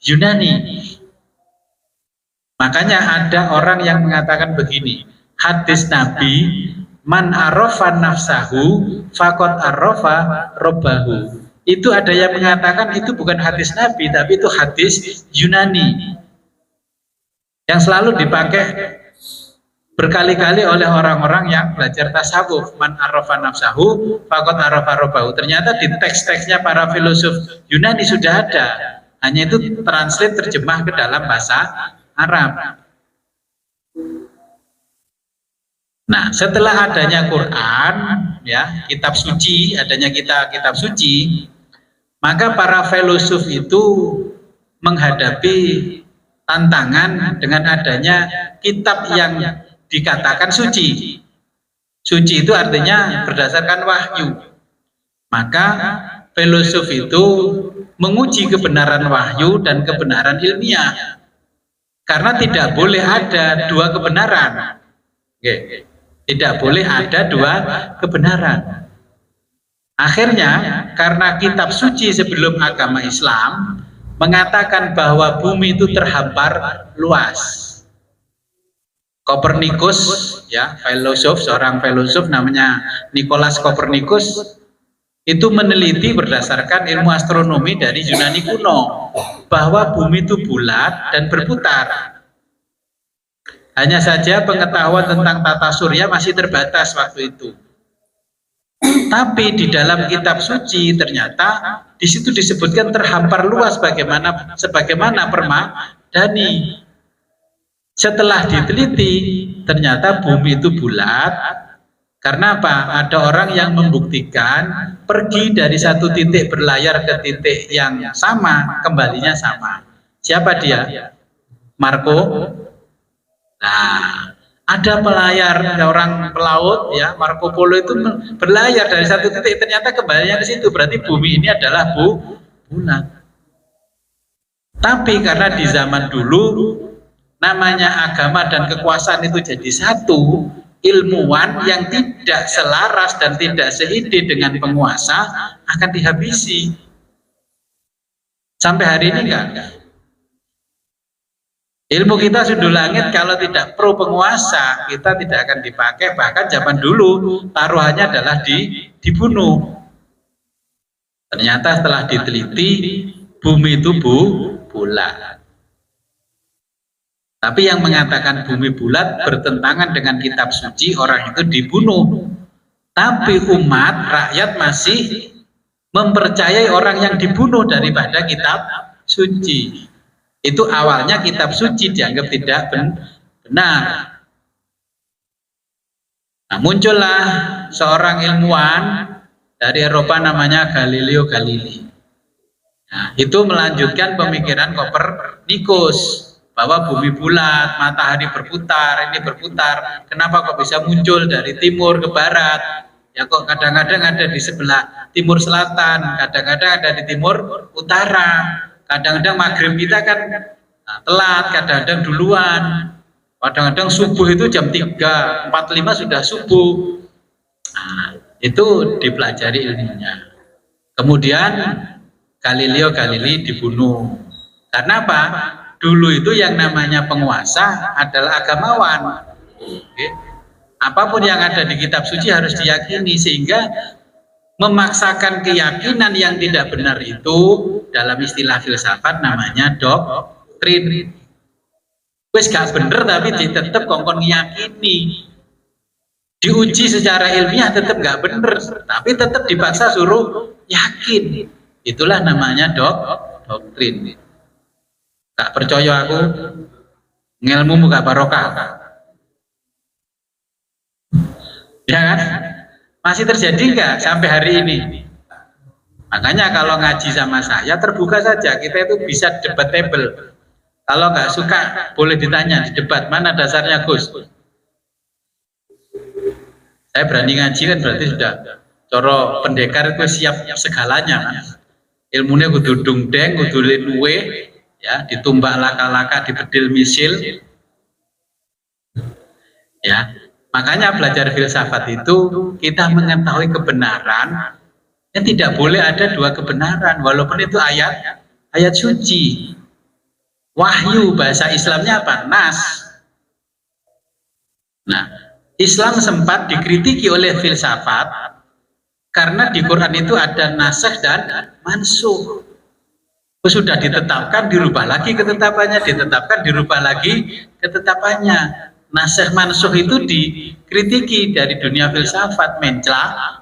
Yunani. Makanya ada orang yang mengatakan begini, hadis Nabi, man arafa nafsahu faqad arafa robbahu. Itu ada yang mengatakan itu bukan hadis Nabi, tapi itu hadis Yunani yang selalu dipakai berkali-kali oleh orang-orang yang belajar tasawuf. Man arafa nafsahu faqad arafa robbahu. Ternyata di teks-teksnya para filosof Yunani sudah ada, hanya itu translate terjemah ke dalam bahasa Arab. Nah, setelah adanya Quran, ya, kitab suci, adanya kitab suci, maka para filosof itu menghadapi tantangan dengan adanya kitab yang dikatakan suci. Suci itu artinya berdasarkan wahyu. Maka filosof itu menguji kebenaran wahyu dan kebenaran ilmiah. Karena tidak boleh ada dua kebenaran. Oke. Tidak boleh ada dua kebenaran. Akhirnya karena kitab suci sebelum agama Islam mengatakan bahwa bumi itu terhampar luas. Kopernikus, ya, seorang filosof namanya Nikolaus Kopernikus, itu meneliti berdasarkan ilmu astronomi dari Yunani kuno bahwa bumi itu bulat dan berputar. Hanya saja pengetahuan tentang tata surya masih terbatas waktu itu. Tapi di dalam kitab suci ternyata di situ disebutkan terhampar luas sebagaimana permadani. Setelah diteliti ternyata bumi itu bulat. Karena apa? Ada orang yang membuktikan pergi dari satu titik berlayar ke titik yang sama, kembalinya sama. Siapa dia? Marco. Nah, ada pelayar, orang pelaut, ya, Marco Polo itu berlayar dari satu titik, ternyata kembalinya ke situ. Berarti bumi ini adalah bulat. Tapi karena di zaman dulu namanya agama dan kekuasaan itu jadi satu, ilmuwan yang tidak selaras dan tidak seide dengan penguasa akan dihabisi. Sampai hari ini enggak. Ilmu kita sundul langit kalau tidak pro penguasa kita tidak akan dipakai. Bahkan zaman dulu taruhannya adalah dibunuh. Ternyata setelah diteliti bumi itu bulat. Tapi yang mengatakan bumi bulat bertentangan dengan kitab suci, orang itu dibunuh. Tapi umat rakyat masih mempercayai orang yang dibunuh daripada kitab suci. Itu awalnya kitab suci dianggap tidak benar. Nah, muncullah seorang ilmuwan dari Eropa namanya Galileo Galilei. Nah, itu melanjutkan pemikiran Kopernikus bahwa bumi bulat, matahari berputar, ini berputar. Kenapa kok bisa muncul dari timur ke barat? Ya kok kadang-kadang ada di sebelah timur selatan, kadang-kadang ada di timur utara. Kadang-kadang maghrib kita kan telat, kadang-kadang duluan. Kadang-kadang subuh itu jam 3:45 sudah subuh. Nah, itu dipelajari ilmunya. Kemudian Galileo Galilei dibunuh. Karena apa? Dulu itu yang namanya penguasa adalah agamawan. Oke. Apapun yang ada di kitab suci harus diyakini, sehingga memaksakan keyakinan yang tidak benar itu dalam istilah filsafat namanya doktrin. Wes gak bener tapi tetap kongkon ngiyakini. Diuji secara ilmiah tetap gak bener, tapi tetap dipaksa suruh yakin. Itulah namanya doktrin. Gak percaya aku, ngelmu gak barokah. Ya kan? Masih terjadi nggak sampai hari ini? Makanya kalau ngaji sama saya terbuka saja, kita itu bisa debatable. Kalau nggak suka boleh ditanya di debat, mana dasarnya Gus? Saya berani ngaji kan berarti sudah coro pendekar itu siap segalanya. Ilmunya kudu dungdeng, kudu linuwe, ya, ditumbak laka-laka, dibedil misil, ya. Makanya belajar filsafat itu kita mengetahui kebenaran, yang tidak boleh ada dua kebenaran, walaupun itu ayat suci. Wahyu bahasa Islamnya apa? Nas. Nah, Islam sempat dikritiki oleh filsafat karena di Quran itu ada nasikh dan mansukh. Sudah ditetapkan, dirubah lagi ketetapannya, ditetapkan, dirubah lagi ketetapannya. Nasikh mansukh itu dikritiki dari dunia filsafat, mencela.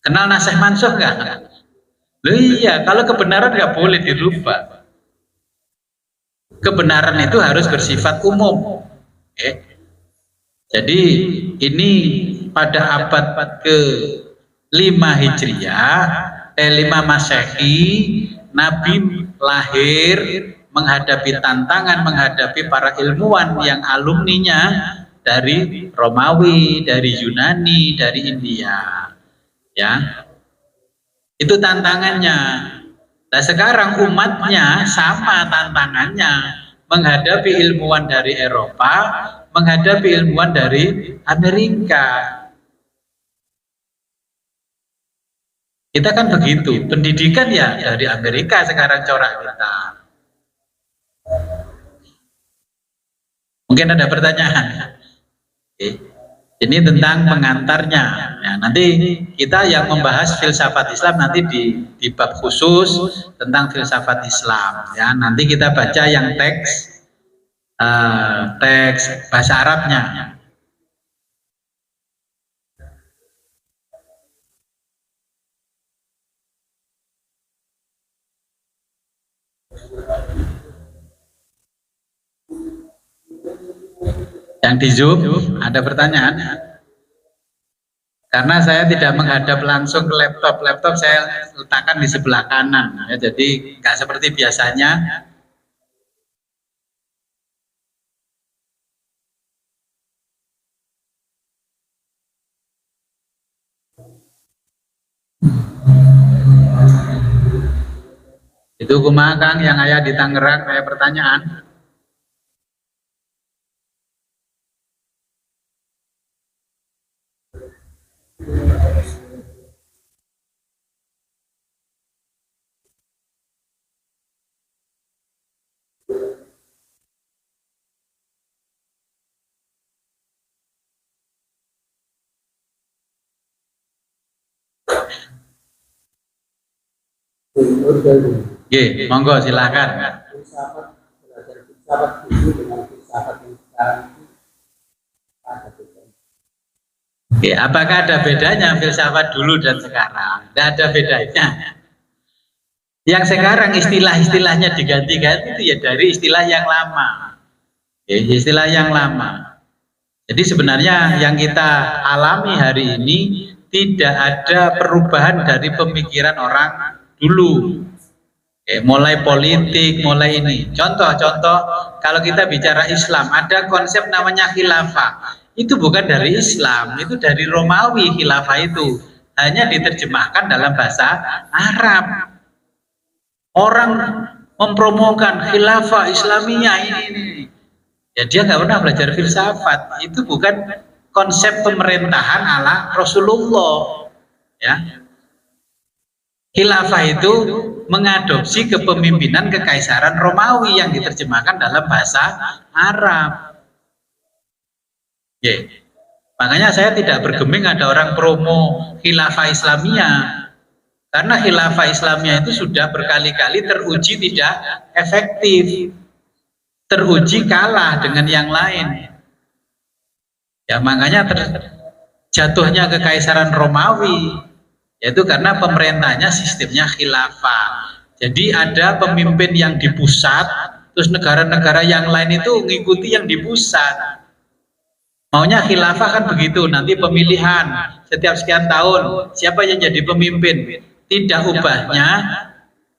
Kenal nasikh mansukh enggak? Loh iya, kalau kebenaran nggak boleh dirubah. Kebenaran itu harus bersifat umum. Jadi ini pada abad ke-5 Hijriah, 5 Masehi, Nabi lahir menghadapi tantangan, menghadapi para ilmuwan yang alumninya dari Romawi, dari Yunani, dari India, ya. Itu tantangannya. Nah sekarang umatnya sama tantangannya, menghadapi ilmuwan dari Eropa, menghadapi ilmuwan dari Amerika. Kita kan begitu, pendidikan ya dari Amerika sekarang corak kita. Mungkin ada pertanyaan. Ini tentang pengantarnya. Ya, nanti kita yang membahas filsafat Islam nanti di bab khusus tentang filsafat Islam. Ya, nanti kita baca yang teks bahasa Arabnya. Yang di Zoom ada pertanyaan? Karena saya tidak menghadap langsung ke laptop saya letakkan di sebelah kanan, ya, jadi nggak seperti biasanya. Itu kumaha Kang yang ayah di Tangerang kayak pertanyaan. Oke, monggo silakan.
Filsafat, belajar filsafat dulu dengan filsafat yang sekarang ini ada bedanya.
Oke, apakah ada bedanya filsafat dulu dan sekarang? Tidak ada bedanya. Yang sekarang istilah-istilahnya diganti-ganti itu ya dari istilah yang lama. Oke, istilah yang lama. Jadi sebenarnya yang kita alami hari ini tidak ada perubahan dari pemikiran orang dulu. Mulai politik, mulai ini. Contoh-contoh, kalau kita bicara Islam, ada konsep namanya khilafah. Itu bukan dari Islam, itu dari Romawi khilafah itu. Hanya diterjemahkan dalam bahasa Arab. Orang mempromokan khilafah Islamiyah ini. Ya dia nggak pernah belajar filsafat. Itu bukan konsep pemerintahan ala Rasulullah. Ya. Khilafah itu mengadopsi kepemimpinan kekaisaran Romawi yang diterjemahkan dalam bahasa Arab. Oke. Makanya saya tidak bergeming ada orang promo khilafah Islamiyah. Karena khilafah Islamiyah itu sudah berkali-kali teruji tidak efektif. Teruji kalah dengan yang lain. Ya makanya jatuhnya kekaisaran Romawi yaitu karena pemerintahnya sistemnya khilafah. Jadi ada pemimpin yang di pusat, terus negara-negara yang lain itu mengikuti yang di pusat. Maunya khilafah kan begitu, nanti pemilihan setiap sekian tahun, siapa yang jadi pemimpin. Tidak ubahnya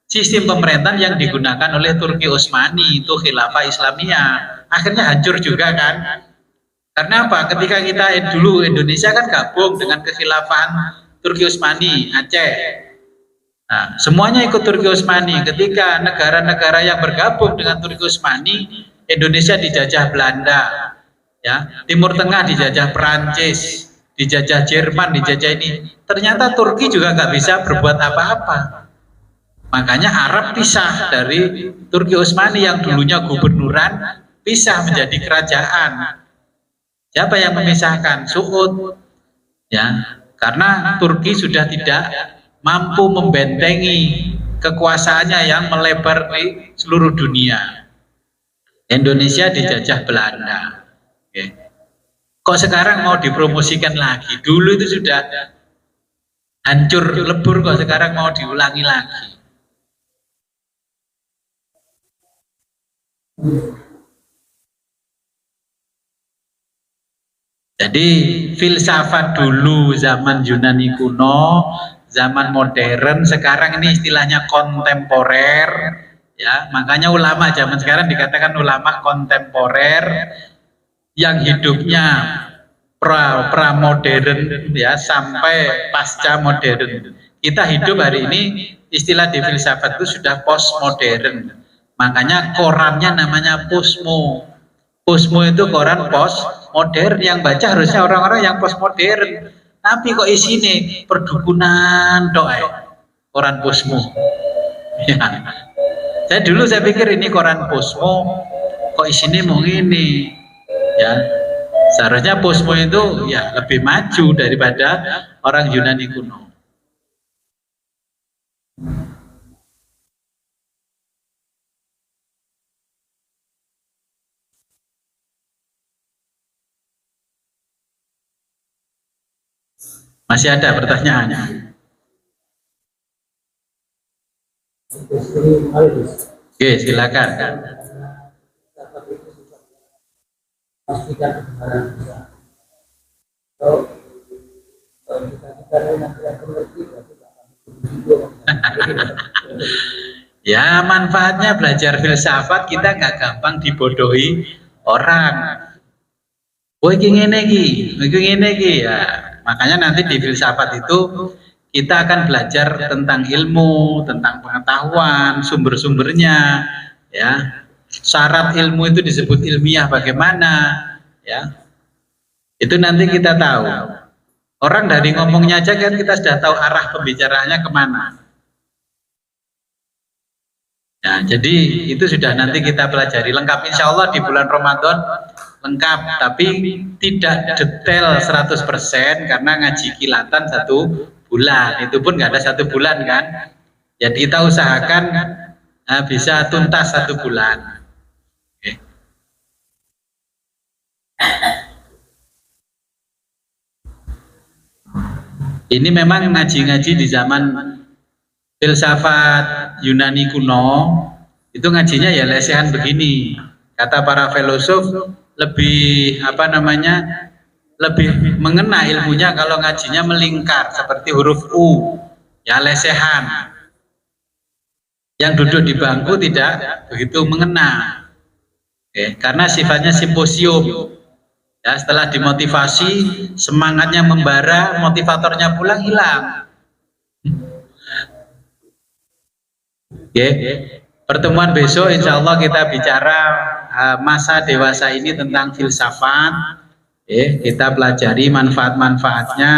sistem pemerintahan yang digunakan oleh Turki Utsmani, itu khilafah Islamiyah. Akhirnya hancur juga kan. Karena apa? Ketika kita dulu Indonesia kan gabung dengan kekhilafahan Turki Utsmani, Aceh. Nah, semuanya ikut Turki Utsmani. Ketika negara-negara yang bergabung dengan Turki Utsmani, Indonesia dijajah Belanda, ya, Timur Tengah dijajah Perancis, dijajah Jerman, dijajah ini. Ternyata Turki juga nggak bisa berbuat apa-apa. Makanya Arab pisah dari Turki Utsmani yang dulunya gubernuran, pisah menjadi kerajaan. Siapa yang memisahkan? Suud, ya. Karena Turki sudah tidak mampu membentengi kekuasaannya yang melebar di seluruh dunia. Indonesia dijajah Belanda. Oke. Kok sekarang mau dipromosikan lagi? Dulu itu sudah hancur lebur, kok sekarang mau diulangi lagi. Jadi filsafat dulu zaman Yunani kuno, zaman modern, sekarang ini istilahnya kontemporer, ya. Makanya ulama zaman sekarang dikatakan ulama kontemporer yang hidupnya pra-modern, ya, sampai pasca modern. Kita hidup hari ini istilah di filsafat itu sudah postmodern. Makanya korannya namanya Posmo. Posmo itu koran postmodern, yang baca harusnya orang-orang yang postmodern. Tapi kok isinya perdukunan doa, koran Posmo. Ya. Saya pikir ini koran Posmo, kok isinya mau ini. Ya. Seharusnya Posmo itu ya lebih maju daripada orang Yunani kuno. Masih ada pertanyaannya? Oke, silakan. Ya, manfaatnya belajar filsafat, kita nggak gampang dibodohi orang. Oh, ini ya. Makanya nanti di filsafat itu kita akan belajar tentang ilmu, tentang pengetahuan, sumber-sumbernya, ya. Syarat ilmu itu disebut ilmiah bagaimana, ya. Itu nanti kita tahu. Orang dari ngomongnya aja kan kita sudah tahu arah pembicaraannya kemana. Ya, jadi itu sudah nanti kita pelajari lengkap insya Allah di bulan Ramadan lengkap, tapi tidak detail 100% karena ngaji kilatan 1 bulan, itu pun nggak ada 1 bulan kan. Jadi kita usahakan bisa tuntas 1 bulan. Oke. Ini memang ngaji-ngaji di zaman filsafat Yunani kuno, itu ngajinya ya lesehan begini. Kata para filosof lebih lebih mengena ilmunya kalau ngajinya melingkar seperti huruf U, ya lesehan. Yang duduk di bangku tidak begitu mengena. Oke, karena sifatnya simposium. Ya, setelah dimotivasi, semangatnya membara, motivatornya pulang hilang. Oke, pertemuan besok insya Allah kita bicara masa dewasa ini tentang filsafat. Kita pelajari manfaat-manfaatnya,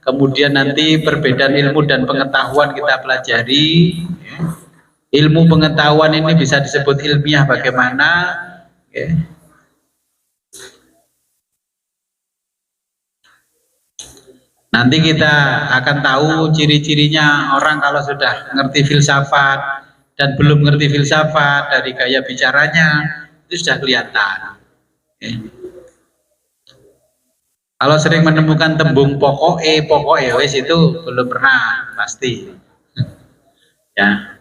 kemudian nanti perbedaan ilmu dan pengetahuan kita pelajari. Ilmu pengetahuan ini bisa disebut ilmiah bagaimana. Nanti kita akan tahu ciri-cirinya orang kalau sudah ngerti filsafat dan belum ngerti filsafat, dari gaya bicaranya itu sudah kelihatan. Kalau sering menemukan tembung pokoknya wes itu belum pernah pasti. Ya.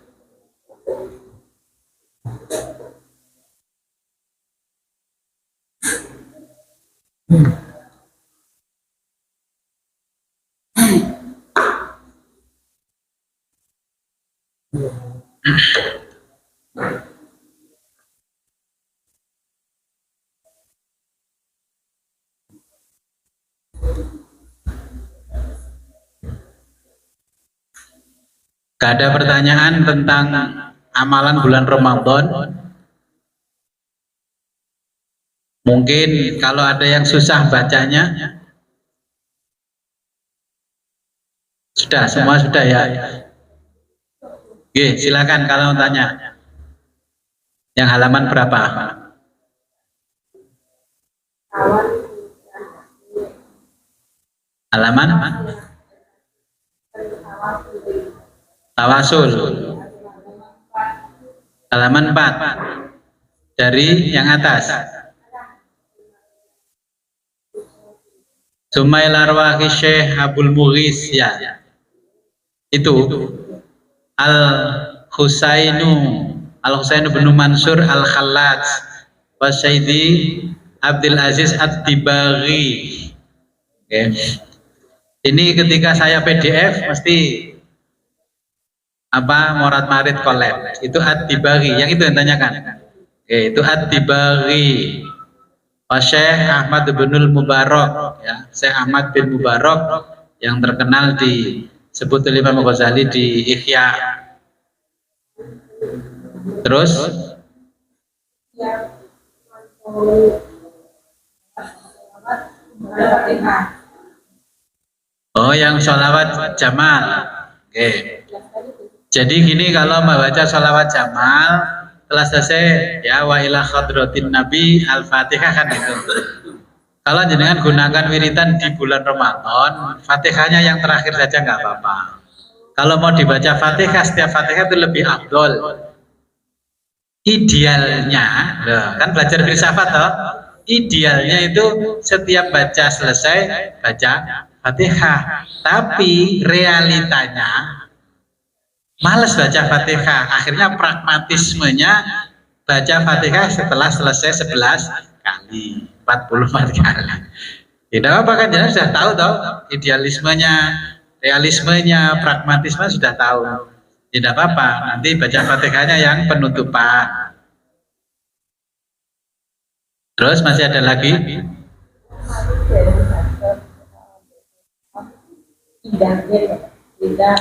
Gak ada pertanyaan tentang amalan bulan Ramadan? Mungkin kalau ada yang susah bacanya, sudah semua sudah ya. Oke, silakan kalau mau tanya. Yang halaman berapa? Halaman? Tawasul. Halaman 4. Dari yang atas. Sumail Arwahi Syekh Abdul Mughis, ya. Itu Al-Husainu bin Mansur Al-Khallat wa Sayyidi Abdul Aziz At-Tibaghi. Oke. Ini ketika saya PDF mesti Morad Marid collab. Itu At-Tibaghi, yang itu yang tanyakan. Oke, itu At-Tibaghi. Syekh Ahmad bin Mubarak, ya, Syekh Ahmad bin Mubarak yang terkenal disebut oleh Imam Ghazali di Ihya. Terus yang sholawat Jamal. Oke. Jadi gini, kalau membaca sholawat Jamal setelah selesai ya wa ila khadratin Nabi Al-Fatihah kan itu. Kalau jenengan gunakan wiridan di bulan Ramadan, Fatihahnya yang terakhir saja nggak apa-apa. Kalau mau dibaca Fatihah, setiap Fatihah itu lebih afdol. Idealnya, kan belajar filsafat toh, idealnya itu setiap baca selesai baca Fatihah. Tapi realitanya males baca Fatihah, akhirnya pragmatismenya baca Fatihah setelah selesai 11 kali, 44 kali. Tidak apa kan, jangan sudah tahu toh idealismenya, realismenya, pragmatisme sudah tahu. Tidak apa-apa, nanti baca Fatihahnya yang penutupan. Terus masih ada lagi?
pindah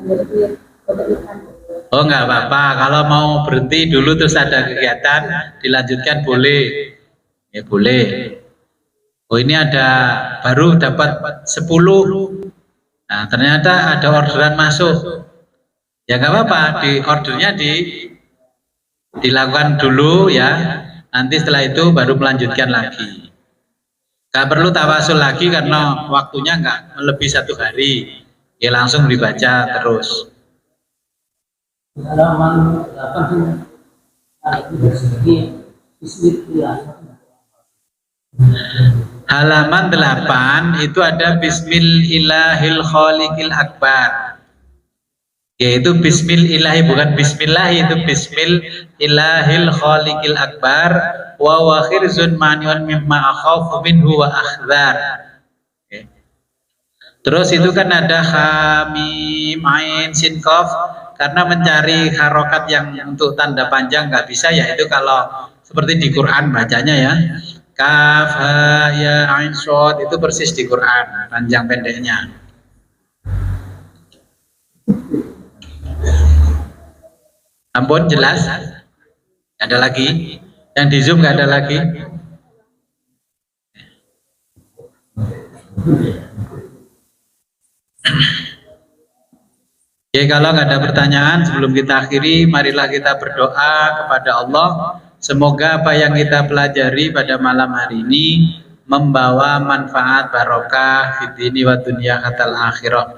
berhenti berhenti.
Oh nggak apa-apa, kalau mau berhenti dulu terus ada kegiatan dilanjutkan boleh, ya boleh. Oh ini ada baru dapat 10, nah ternyata ada orderan masuk, ya nggak apa-apa, di ordernya dilakukan dulu ya, nanti setelah itu baru melanjutkan lagi. Nggak perlu tawasul lagi karena waktunya nggak lebih 1 hari, ya langsung dibaca terus.
Halaman 8 Bismillah.
Halaman 8 itu ada Bismillahil Khaliqil Akbar, yaitu Bismillahi, bukan Bismillah, itu Bismillahil Khaliqil Akbar wa wakhir zun maniun mimma akhafu minhu wa akhdar. Terus itu kan ada Hamim Ain Sin Qaf, karena mencari harokat yang untuk tanda panjang nggak bisa, yaitu kalau seperti di Quran bacanya ya, Kaf Ha Ya Ain Shod, itu persis di Quran panjang pendeknya. Ampun, jelas? Ada lagi? Yang di Zoom nggak ada lagi? Oke, kalau nggak ada pertanyaan sebelum kita akhiri, marilah kita berdoa kepada Allah. Semoga apa yang kita pelajari pada malam hari ini membawa manfaat barokah fid dini wa dunya hatal akhirah.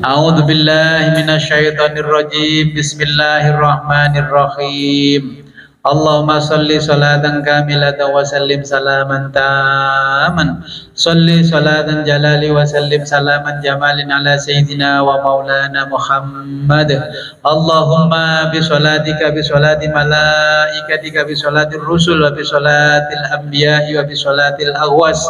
A'udzu billahi minasyaitonir rajim. Bismillahirrahmanirrahim. Allahumma sholli sholatan kamilatan wa sallim salaman taman. Sholli sholatan jalali wa sallim salaman jamalin ala sayyidina wa maulana Muhammad. Allahumma bi sholatika bi sholati malaikatika bi sholatir rusul wa bi sholatil anbiya'i wa bi sholatil aghwas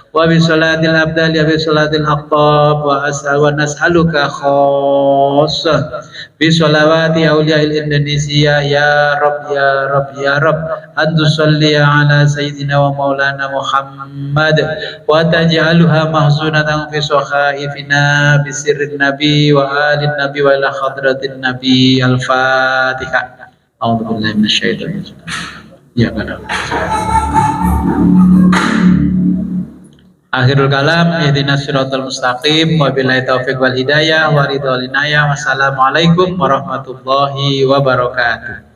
wa bi sholatil abdali wa bi sholatil aqtab wa nas'aluka khossah bi sholawati awliya'il Indonesia ya Rabb ya Rabb ya Rabb an tusalli ala sayyidina wa maulana Muhammad wa taj'alha mahzunatan fi sahifina bi sirrin nabi wa alin nabi wa ila hadratin nabi. Al-Fatihah. A'udzu billahi minasyaitonir rajim. Ya Allah. Akhirul kalam, ihdinas siratal mustaqim, wabillahi taufiq wal hidayah, wa ridho linaya. Wassalamualaikum warahmatullahi wabarakatuh.